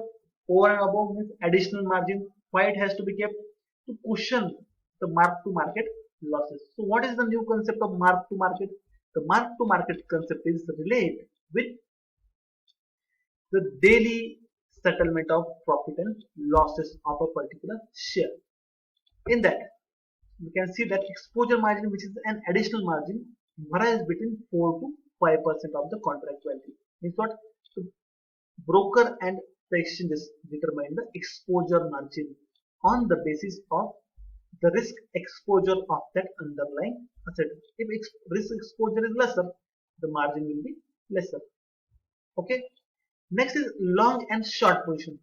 A: Over and above means additional margin. Why it has to be kept? To cushion the mark to market losses. So what is the new concept of mark to market? The mark to market concept is related with the daily settlement of profit and losses of a particular share. In that, we can see that exposure margin, which is an additional margin, varies between 4 to 5% of the contract value. Means what? The broker and the exchanges determine the exposure margin on the basis of the risk exposure of that underlying asset. If risk exposure is lesser, the margin will be lesser. Okay. Next is long and short position.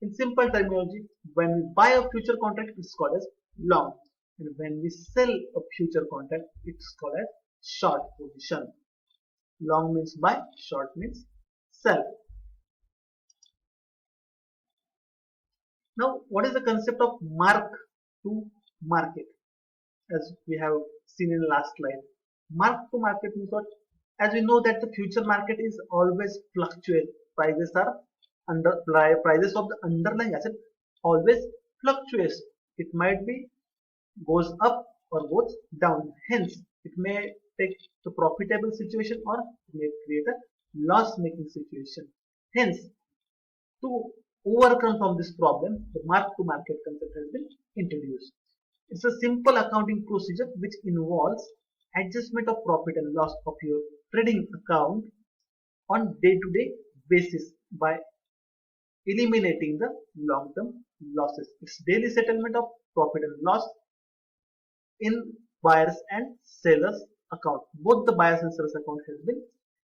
A: In simple terminology, when we buy a future contract, it's called as long, and when we sell a future contract, it's called as short position. Long means buy, short means sell. Now, what is the concept of mark to market? As we have seen in the last slide, mark to market means what? As we know that the future market is always fluctuate. Prices are prices of the underlying asset always fluctuates. It might be goes up or goes down. Hence, it may take the profitable situation or it may create a loss making situation. Hence, to overcome from this problem, the mark to market concept has been introduced. It's a simple accounting procedure which involves adjustment of profit and loss of your trading account on day-to-day basis by eliminating the long-term losses. It's daily settlement of profit and loss in buyers and sellers account. Both the buyers and sellers account has been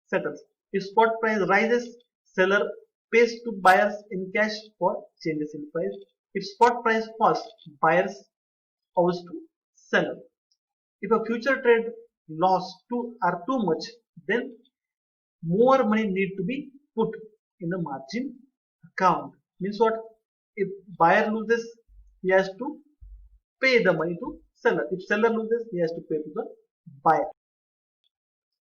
A: settled. If spot price rises, seller pays to buyers in cash for changes in price. If spot price falls, buyers owes to seller. If a future trade loss are too much, then more money need to be put in the margin account. Means what? If buyer loses, he has to pay the money to seller. If seller loses, he has to pay to the buyer.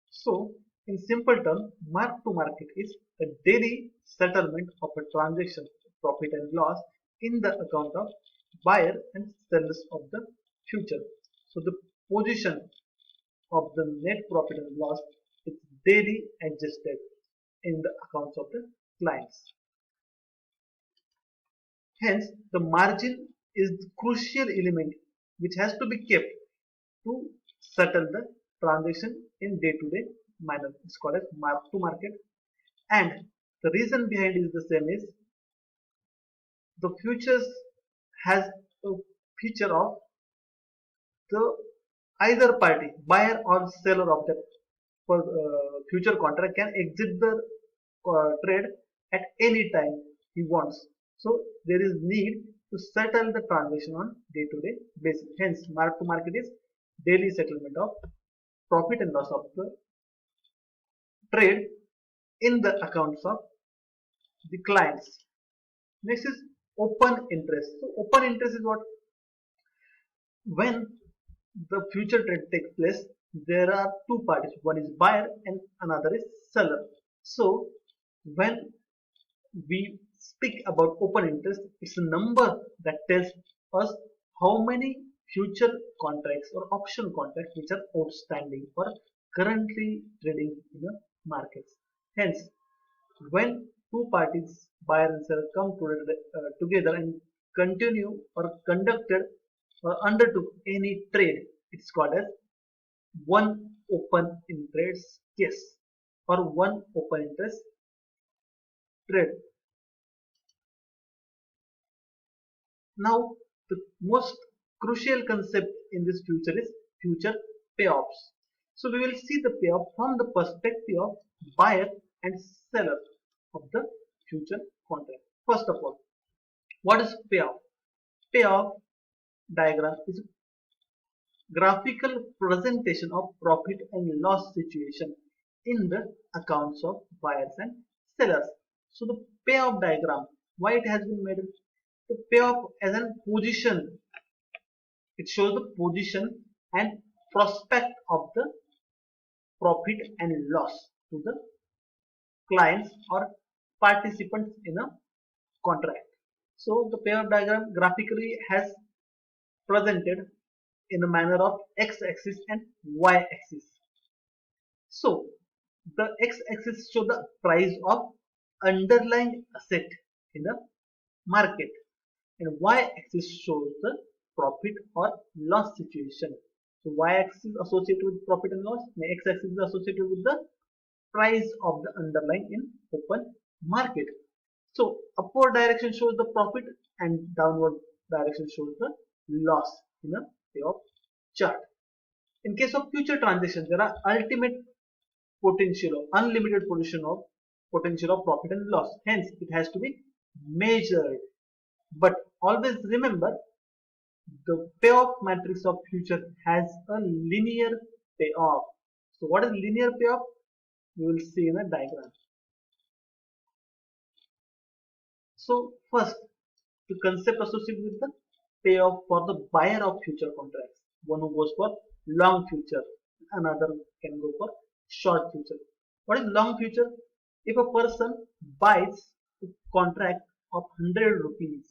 A: So, in simple terms, mark to market is a daily settlement of a transaction, profit and loss in the account of buyer and sellers of the future. So, the position of the net profit and loss is daily adjusted in the accounts of the clients. Hence, the margin is the crucial element which has to be kept to settle the transaction in day-to-day manner. It's called as mark to market. And the reason behind is the same is the futures has a feature of the either party, buyer or seller of that future contract can exit the trade at any time he wants. So there is need to settle the transaction on day-to-day basis. Hence, mark to market is daily settlement of profit and loss of the trade in the accounts of the clients. Next is open interest. So open interest is what? When the future trade takes place, there are two parties. One is buyer and another is seller. So when we speak about open interest, it's a number that tells us how many future contracts or option contracts which are outstanding or currently trading in the markets. Hence, when two parties, buyer and seller, come together and continue or conducted or undertook any trade, it's called as one open interest case or one open interest trade. Now, the most crucial concept in this future is future payoffs. So we will see the payoff from the perspective of buyer and seller of the future contract. First of all, what is payoff? Payoff diagram is a graphical presentation of profit and loss situation in the accounts of buyers and sellers. So the payoff diagram, why it has been made? The payoff as a position, it shows the position and prospect of the profit and loss to the clients or participants in a contract. So the payoff diagram graphically has presented in a manner of x-axis and y-axis. So the x-axis shows the price of underlying asset in the market, and y-axis shows the profit or loss situation. So y-axis is associated with profit and loss, and x-axis is associated with the price of the underlying in open market. So upward direction shows the profit and downward direction shows the loss in a payoff chart. In case of future transactions, there are ultimate potential of unlimited potential of profit and loss. Hence, it has to be measured. But always remember, the payoff matrix of future has a linear payoff. So what is linear payoff? We will see in a diagram. So first, the concept associated with the payoff for the buyer of future contracts. One who goes for long future, another can go for short future. What is long future? If a person buys a contract of 100 rupees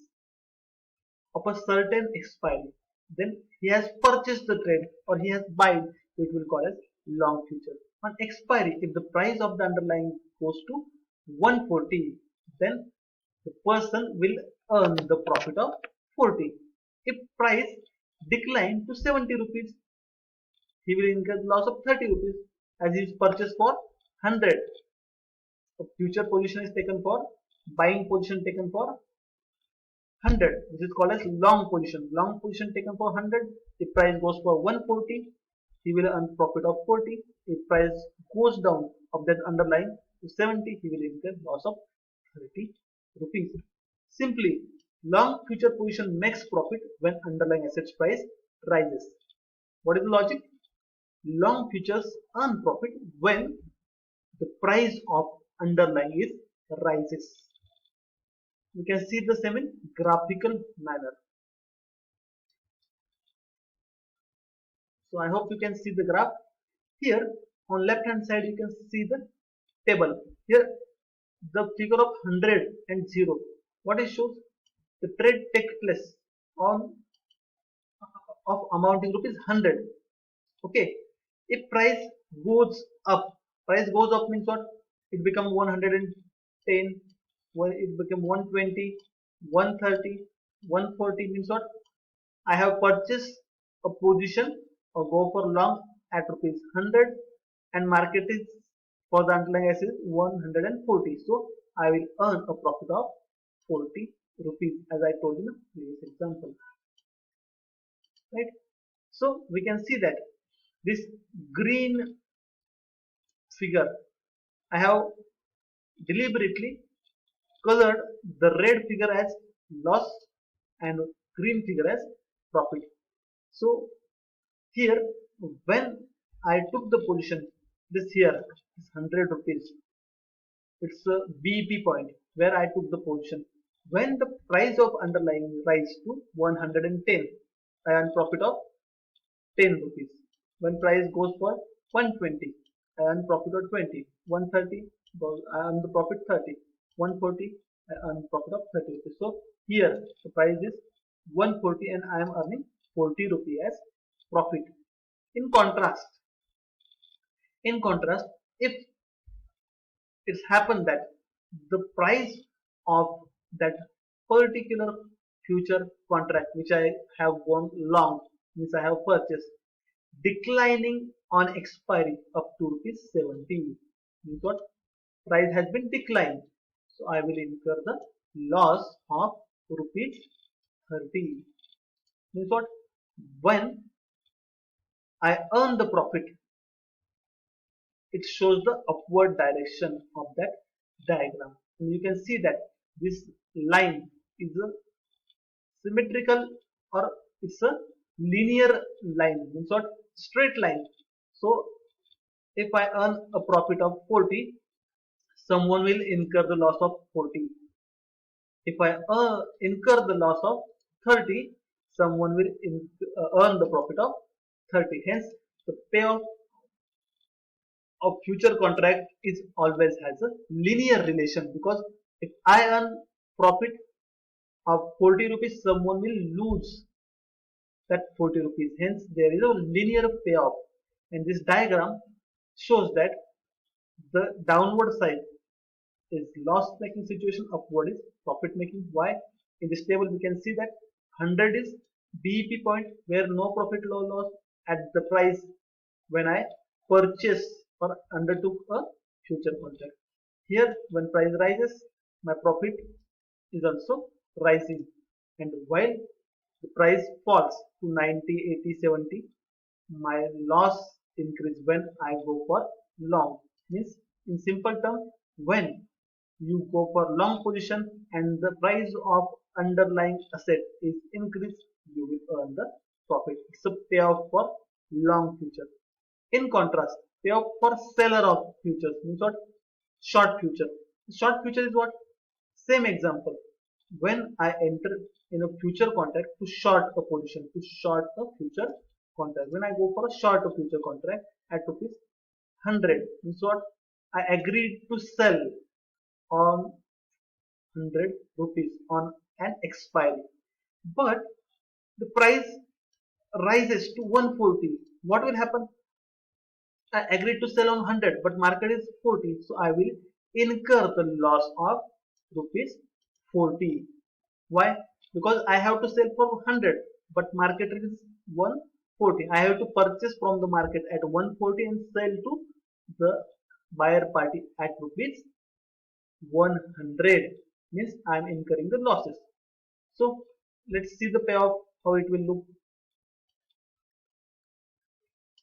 A: of a certain expiry, then he has purchased the trade or he has buy, it will call as long future. On expiry, if the price of the underlying goes to 140, then the person will earn the profit of 40. If price decline to 70 rupees, he will incur loss of 30 rupees as he is purchased for 100. So future position is taken for buying position taken for 100, which is called as long position. Long position taken for 100. If price goes for 140, he will earn profit of 40. If price goes down of that underlying to 70, he will incur loss of 30 rupees. Simply, long future position makes profit when underlying assets price rises. What is the logic? Long futures earn profit when the price of underlying is rises. We can see the same in graphical manner. So I hope you can see the graph. Here on left hand side you can see the table. Here the figure of 100 and 0. What it shows? The trade takes place on of amounting rupees 100. Okay. If price goes up, price goes up means what? It becomes 110, when it become 120, 130, 140 means what? I have purchased a position or go for long at rupees 100 and market is for the underlying asset 140. So I will earn a profit of 40 rupees as I told in the previous example. Right? So we can see that this green figure, I have deliberately colored the red figure as loss and green figure as profit. So here when I took the position, this here is 100 rupees, it's a BP point where I took the position. When the price of underlying rise to 110, I earn profit of 10 rupees. When price goes for 120, I earn profit of 20. 130, I earn the profit 30. 140, I earn profit of 30 rupees. So here the price is 140 and I am earning 40 rupees as profit. In contrast, if it's happened that the price of that particular future contract which I have gone long, means I have purchased, declining on expiry up to rupees 70, means what? Price has been declined, so I will incur the loss of rupees 30, means what? When I earn the profit, it shows the upward direction of that diagram. And you can see that this line is a symmetrical, or it's a linear line, means what, straight line. So if I earn a profit of 40, someone will incur the loss of 40. If I incur the loss of 30, someone will earn the profit of 30. Hence the payoff of future contract is always has a linear relation, because if I earn profit of 40 rupees, someone will lose that 40 rupees. Hence there is a linear payoff, and this diagram shows that the downward side is loss making situation, upward is profit making. Why? In this table we can see that 100 is BEP point, where no profit no loss at the price when I purchase or undertook a future contract. Here when price rises, my profit is also rising, and while the price falls to 90, 80, 70, my loss increase when I go for long. Means in simple term, when you go for long position and the price of underlying asset is increased, you will earn the profit. It's a payoff for long future. In contrast, payoff for seller of futures means what? Short future. Short future is what? Same example. When I enter in a future contract to short a position, to short a future contract. When I go for a short a future contract at rupees 100, means what? I agreed to sell on 100 rupees on an expiry. But the price rises to 140. What will happen? I agreed to sell on 100, but market is 40, so I will incur the loss of rupees 40. Why? Because I have to sell for 100, but market is 140. I have to purchase from the market at 140 and sell to the buyer party at rupees 100. Means I am incurring the losses. So let's see the payoff, how it will look.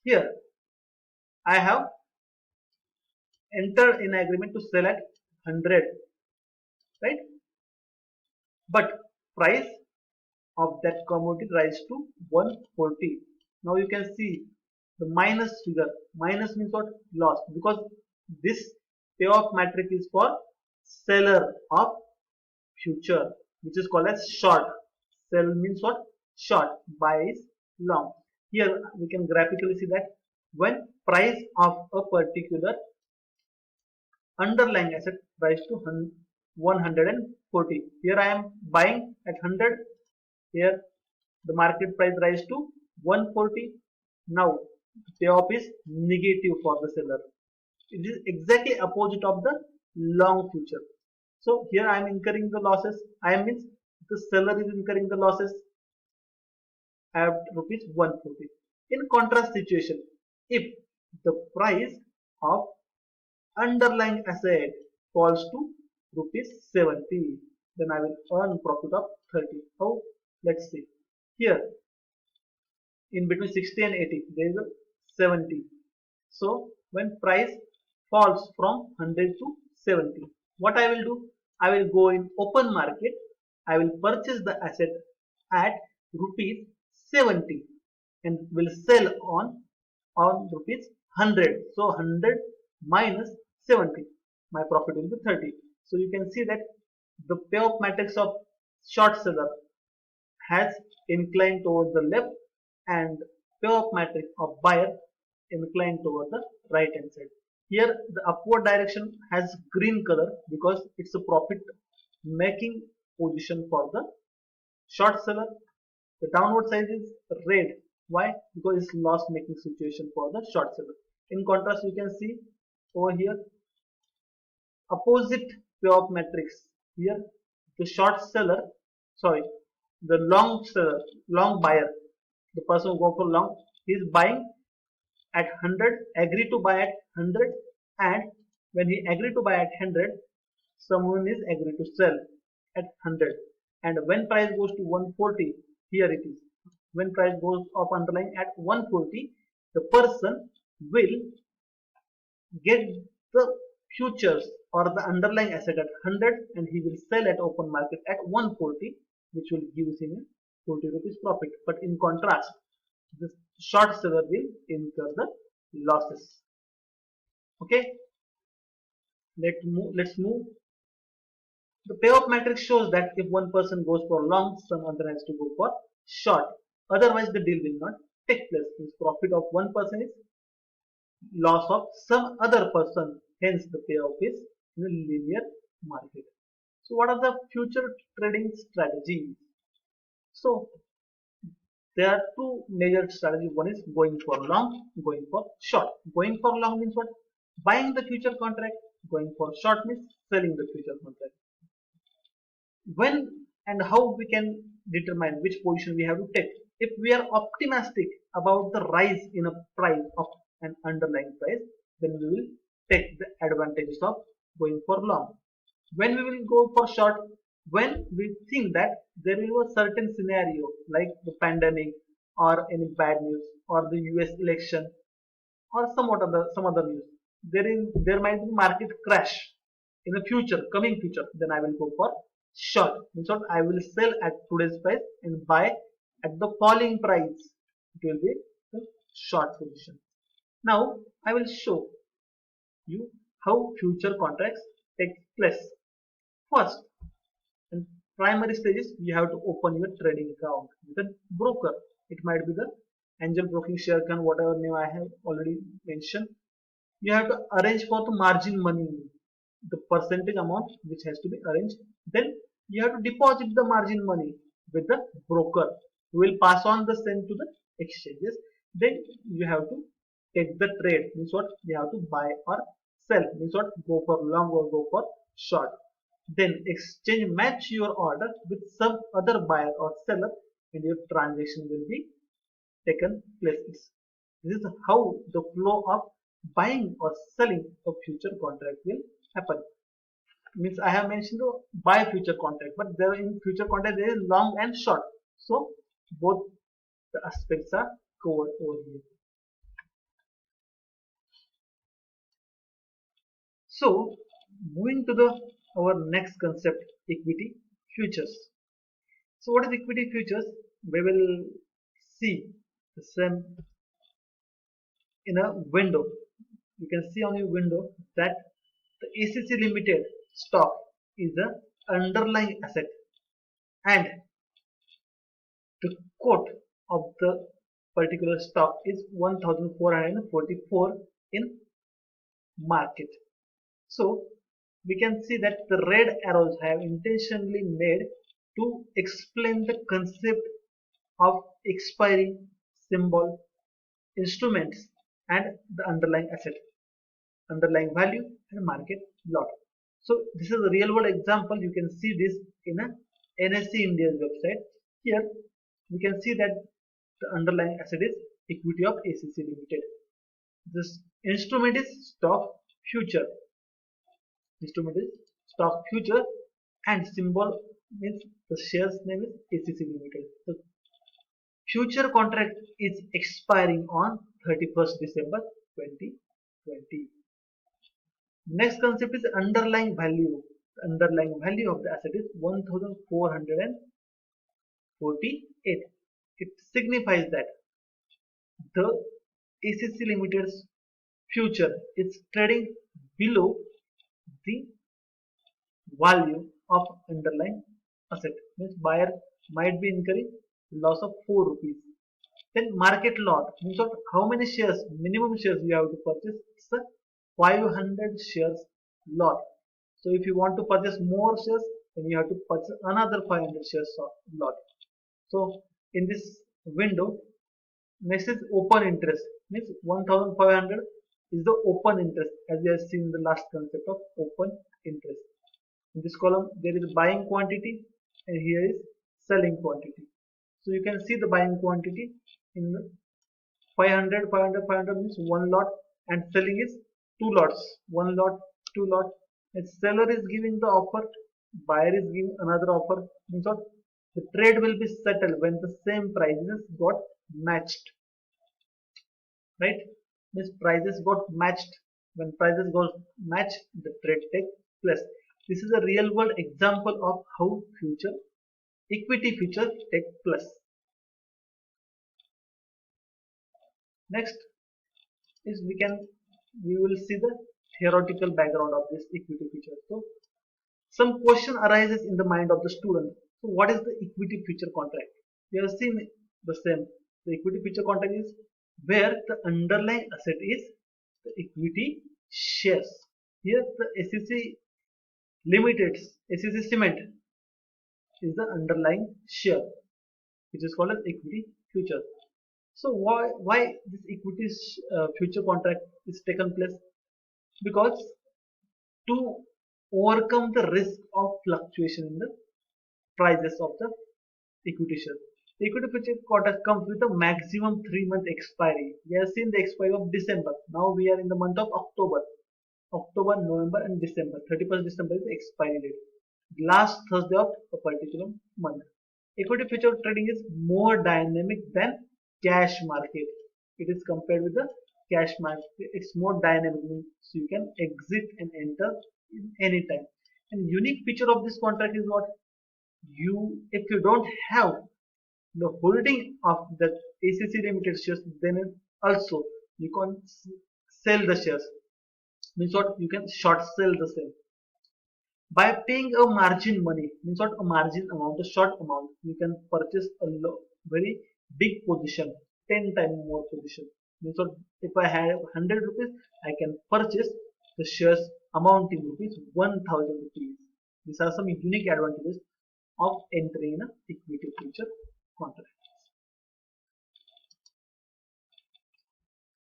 A: Here I have entered in agreement to sell at 100, right? But price of that commodity rise to 140. Now you can see the minus figure. Minus means what? Loss, because this payoff metric is for seller of future, which is called as short. Sell means what? Short. Buy is long. Here we can graphically see that when price of a particular underlying asset rise to 140. Here I am buying at 100. Here the market price rise to 140. Now the payoff is negative for the seller. It is exactly opposite of the long future. So here I am incurring the losses. I means the seller is incurring the losses at rupees 140. In contrast situation, if the price of underlying asset falls to rupees 70, then I will earn profit of 30. How? Let's see. Here in between 60 and 80 there is a 70. So when price falls from 100 to 70, what I will do? I will go in open market. I will purchase the asset at rupees 70 and will sell on rupees 100. So 100 minus 70, my profit will be 30. So you can see that the payoff matrix of short seller has inclined toward the left, and payoff matrix of buyer inclined toward the right hand side. Here the upward direction has green color because it's a profit making position for the short seller. The downward side is red. Why? Because it's loss making situation for the short seller. In contrast, you can see over here opposite payoff matrix. Here the short seller, sorry, the long seller, long buyer, the person who go for long, he is buying at 100, agree to buy at 100, and when he agree to buy at 100, someone is agree to sell at 100, and when price goes to 140, here it is, when price goes up underlying at 140, the person will get the futures or the underlying asset at 100 and he will sell at open market at 140, which will give him a 40 rupees profit. But in contrast, the short seller will incur the losses. Okay, let's move. The payoff matrix shows that if one person goes for long, some other has to go for short. Otherwise, the deal will not take place. Means profit of one person is loss of some other person. Hence, the payoff is in a linear market. So, what are the future trading strategies? So, there are two major strategies. One is going for long, going for short. Going for long means what? Buying the future contract. Going for short means selling the future contract. When and how we can determine which position we have to take. If we are optimistic about the rise in a price of an underlying price, then we will take the advantages of going for long. When we will go for short, when we think that there will be a certain scenario like the pandemic or any bad news or the US election or some other news, there might be market crash in the future, coming future, then I will go for short. Means what? I will sell at today's price and buy at the falling price. It will be the short position. Now I will show you how future contracts take place. First, in primary stages, you have to open your trading account with a broker. It might be the angel broking, Sharekhan, whatever name I have already mentioned. You have to arrange for the margin money, the percentage amount which has to be arranged. Then you have to deposit the margin money with the broker who will pass on the same to the exchanges. Then you have to take the trade, means what? You have to buy or sell, means what? Go for long or go for short. Then exchange match your order with some other buyer or seller and your transaction will be taken place. This is how the flow of buying or selling of future contract will happen. Means I have mentioned to buy future contract, but there in future contract there is long and short. So both the aspects are covered over here. So moving to the our next concept, equity futures. So what is equity futures? We will see the same in a window. You can see on your window that the ACC Limited stock is the underlying asset and the quote of the particular stock is 1444 in market. So we can see that the red arrows have intentionally made to explain the concept of expiry symbol, instruments and the underlying asset, underlying value and market lot. So this is a real world example. You can see this in a NSE India's website. Here we can see that the underlying asset is equity of ACC Limited. This instrument is stock future. Instrument is stock future and symbol means the shares name is ACC Limited. The future contract is expiring on 31st December 2020. Next concept is underlying value. The underlying value of the asset is 1448. It signifies that the ACC Limited's future is trading below the value of underlying asset. Means buyer might be incurring loss of 4 rupees. Then market lot means of how many shares, minimum shares you have to purchase. It's a 500 shares lot. So if you want to purchase more shares, then you have to purchase another 500 shares lot. So in this window, next is open interest. Means 1500 is the open interest, as we have seen in the last concept of open interest. In this column, there is buying quantity and here is selling quantity. So you can see the buying quantity in the 500, 500, 500 means one lot and selling is two lots, one lot, two lot. And seller is giving the offer, buyer is giving another offer. Means what? The trade will be settled when the same prices got matched, right? Means prices got matched. When prices got matched, the trade takes place. This is a real world example of how future equity futures take place. Next is we will see the theoretical background of this equity future. So some question arises in the mind of the student. So what is the equity future contract? We have seen the same. The equity future contract is where the underlying asset is the equity shares. Here the SEC Limited, SEC Cement is the underlying share, which is called as equity future. So why this equity future contract is taken place? Because to overcome the risk of fluctuation in the prices of the equity share. The equity future contract comes with a maximum 3-month expiry. We have seen the expiry of December. Now we are in the month of October. October, November and December. 31st December is the expiry date. Last Thursday of a particular month. Equity future trading is more dynamic than cash market. It is compared with the cash market. It's more dynamic, so you can exit and enter in any time. And unique feature of this contract is what if you don't have the holding of the ACC Limited shares, then also you can sell the shares. Means what, you can short sell the same. By paying a margin money, means what, a margin amount, a short amount, you can purchase a very big position, 10 times more position. Means what, if I have 100 rupees, I can purchase the shares amounting rupees 1000 rupees. These are some unique advantages of entering in a equity future contract.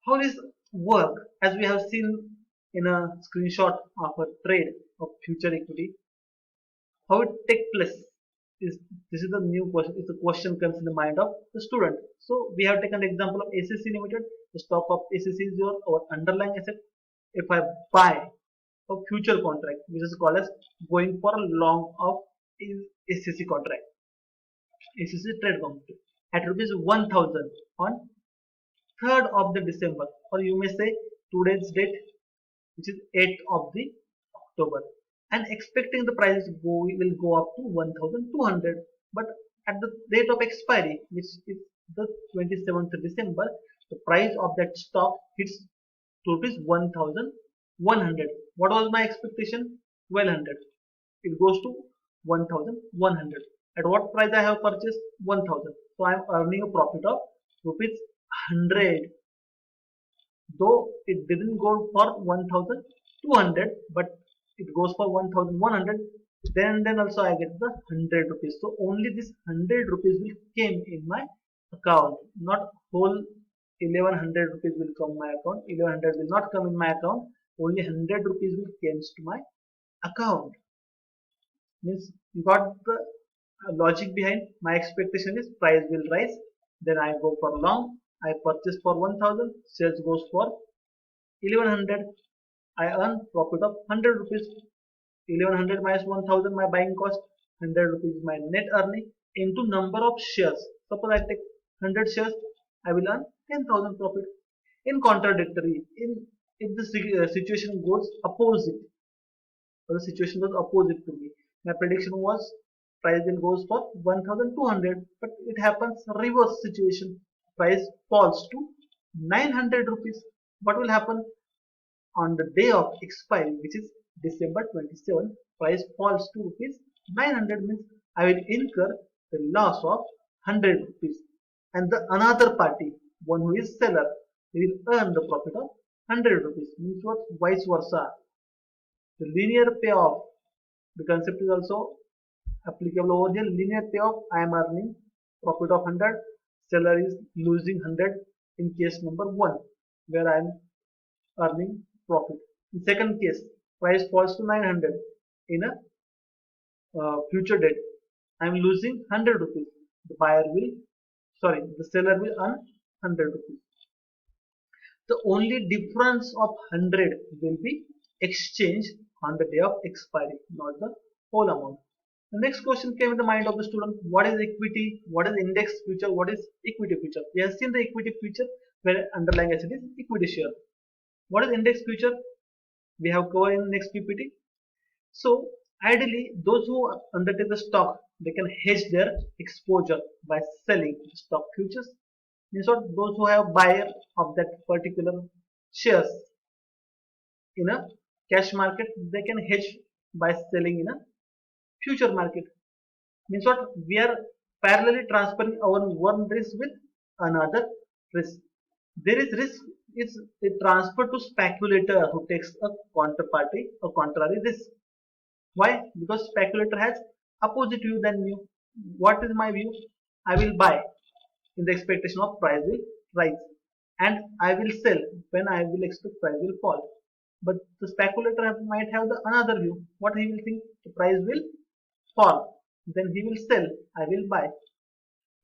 A: How this work, as we have seen in a screenshot of a trade of future equity, how it take place is this is the new question. It's a question comes in the mind of the student. So we have taken the example of ACC Limited. The stock of ACC is our underlying asset. If I buy a future contract, which is called as going for a long of ACC contract, ACC trade contract at rupees 1000 on 3rd of the December, or you may say today's date, which is 8th of the October, and expecting the price will go up to 1200. But at the date of expiry, which is the 27th December, the price of that stock hits to rupees 1100. What was my expectation? 1200. It goes to 1100. At what price I have purchased? 1000. So I am earning a profit of rupees 100. Though it didn't go for 1200, but it goes for 1100, then also I get the 100 rupees. So only this 100 rupees will came in my account, not whole 1100 rupees will come my account. 1100 will not come in my account. Only 100 rupees will comes to my account. Means you got the logic behind. My expectation is price will rise, then I go for long. I purchase for 1000, sales goes for 1100. I earn profit of 100 rupees. 1100 minus 1000 my buying cost, 100 rupees my net earning into number of shares. Suppose I take 100 shares, I will earn 10,000 profit. In contradictory, if the situation goes opposite, or the situation was opposite to me, my prediction was price will goes for 1200, but it happens reverse situation. Price falls to 900 rupees. What will happen on the day of expiry, which is December 27? Price falls to rupees 900, means I will incur the loss of 100 rupees, and the another party, one who is seller, will earn the profit of 100 rupees. Means what? Vice versa. The linear payoff, the concept is also applicable over here. Linear payoff, I am earning profit of 100, seller is losing 100 in case number 1, where I am earning profit. In second case, price falls to 900 in a future date. I am losing 100 rupees. The seller will earn 100 rupees. The only difference of 100 will be exchanged on the day of expiry, not the whole amount. The next question came in the mind of the student: what is equity? What is index future? What is equity future? We have seen the equity future where underlying asset is equity share. What is index future? We have covered in next PPT. So ideally, those who undertake the stock, they can hedge their exposure by selling stock futures. Means what? Those who have buyer of that particular shares in a cash market, they can hedge by selling in a future market. Means what? We are parallelly transferring our one risk with another risk. There is risk is transferred to speculator who takes a counterparty or contrary risk. Why? Because speculator has opposite view than you. What is my view? I will buy in the expectation of price will rise, and I will sell when I will expect price will fall. But the speculator might have the another view. What he will think? The price will fall, then he will sell. I will buy.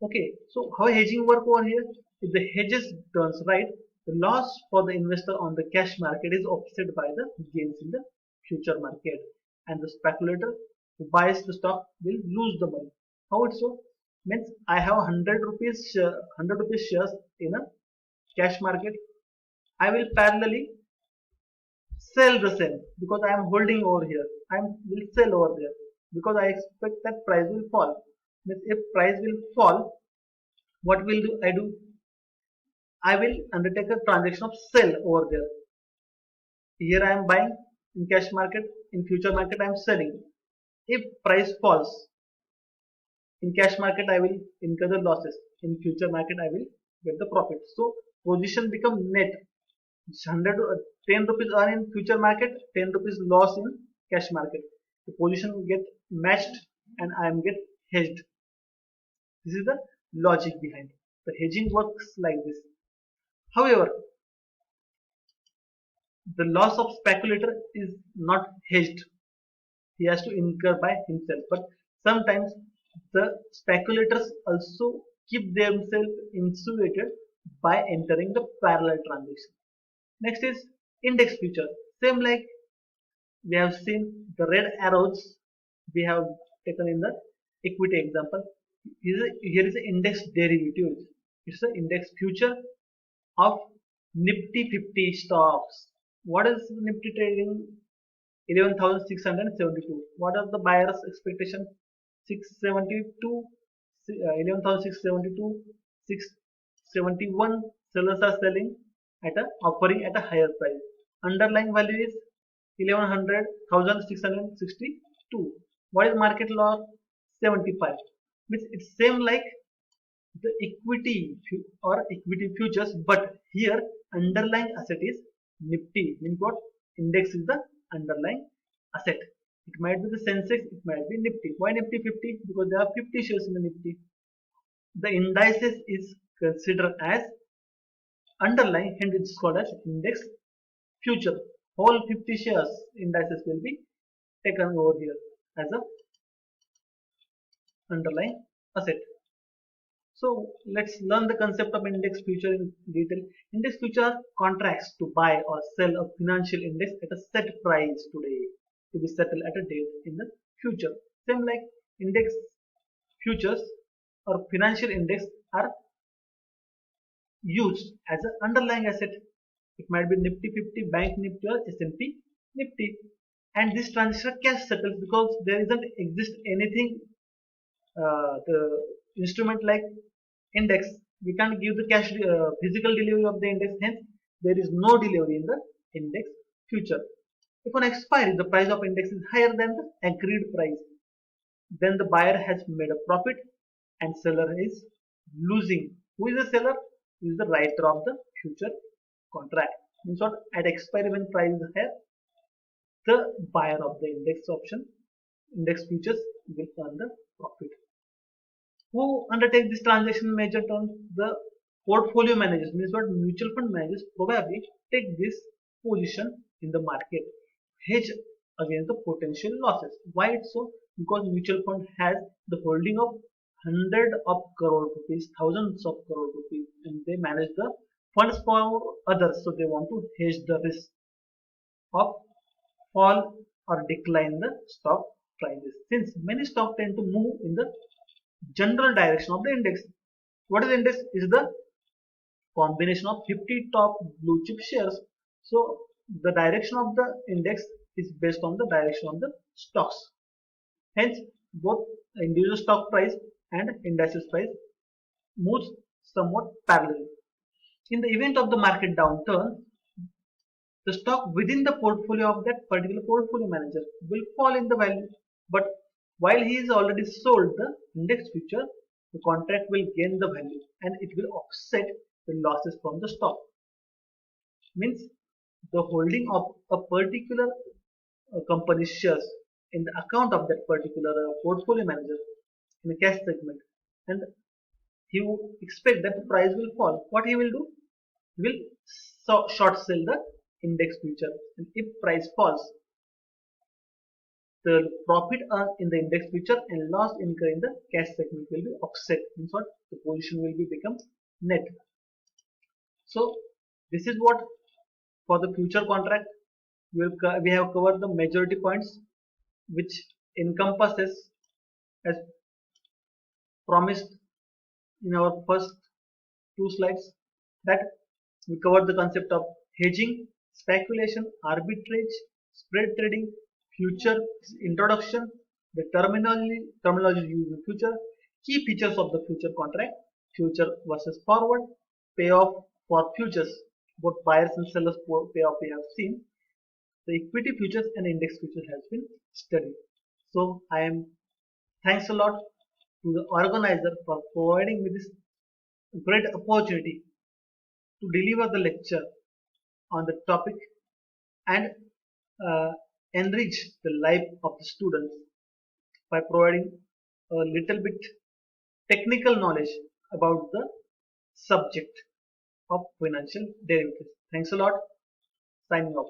A: Okay, so how hedging work over here? If the hedges turns right, the loss for the investor on the cash market is offset by the gains in the future market, and the speculator who buys the stock will lose the money. How it so? Means I have 100 rupees 100 rupees shares in a cash market. I will parallelly sell the same because I am holding over here. I will sell over there because I expect that price will fall. Means if price will fall, what will do I do? I will undertake a transaction of sell over there. Here I am buying in cash market, in future market I am selling. If price falls, in cash market I will incur the losses. In future market I will get the profit. So position become net. 100 10 rupees earn in future market, 10 rupees loss in cash market. The position will get matched and I am get hedged. This is the logic behind it. The hedging works like this. However, the loss of speculator is not hedged. He has to incur by himself. But sometimes the speculators also keep themselves insulated by entering the parallel transaction. Next is index future. Same like we have seen the red arrows we have taken in the equity example. Here is an index derivative. It's the index future of Nifty 50 stocks. What is Nifty trading? 11,672. What are the buyer's expectation? 672, 11,672, 671. Sellers are selling at a offering at a higher price. Underlying value is 1100, 1662. What is market law? 75. Means it's same like the equity or equity futures, but here underlying asset is Nifty. Means what? Index is the underlying asset. It might be the Sensex, it might be Nifty. Why Nifty 50? Because there are 50 shares in the Nifty. The indices is considered as underlying, and it's called as index future. Whole 50 shares indices will be taken over here as a underlying asset. So let's learn the concept of index future in detail. Index future are contracts to buy or sell a financial index at a set price today to be settled at a date in the future. Same like index futures or financial index are used as an underlying asset. It might be Nifty 50, Bank Nifty or S&P Nifty. And this transaction are cash settled because there isn't exist anything the instrument like index. We can't give the cash physical delivery of the index, hence there is no delivery in the index future. If on expiry the price of index is higher than the agreed price, then the buyer has made a profit and seller is losing. Who is the seller? Who is the writer of the future contract. Means what? At expiry when price is higher, the buyer of the index option, index futures will earn the profit. Who undertake this transaction in major terms? The portfolio managers. Means what? Mutual fund managers probably take this position in the market, hedge against the potential losses. Why it's so? Because mutual fund has the holding of hundred of crore rupees, thousands of crore rupees, and they manage the funds for others. So they want to hedge the risk of fall or decline in the stock prices, since many stocks tend to move in the general direction of the index. What is the index? Is the combination of 50 top blue chip shares. So the direction of the index is based on the direction of the stocks. Hence, both individual stock price and indices price moves somewhat parallel. In the event of the market downturn, the stock within the portfolio of that particular portfolio manager will fall in the value. But while he is already sold the index future, the contract will gain the value and it will offset the losses from the stock. Means the holding of a particular company's shares in the account of that particular portfolio manager in a cash segment, and he would expect that the price will fall. What he will do? He will short sell the index future, and if price falls, the profit earned in the index future and loss incurred in the cash segment will be offset. Means what? The position will be become net. So this is what for the future contract we have covered the majority points, which encompasses as promised in our first two slides, that we covered the concept of hedging, speculation, arbitrage, spread trading, future introduction, the terminology used in future, key features of the future contract, future versus forward, payoff for futures, both buyers and sellers payoff we have seen, the equity futures and index futures has been studied. So I am thanks a lot to the organizer for providing me this great opportunity to deliver the lecture on the topic and enrich the life of the students by providing a little bit technical knowledge about the subject of financial derivatives. Thanks a lot. Signing off.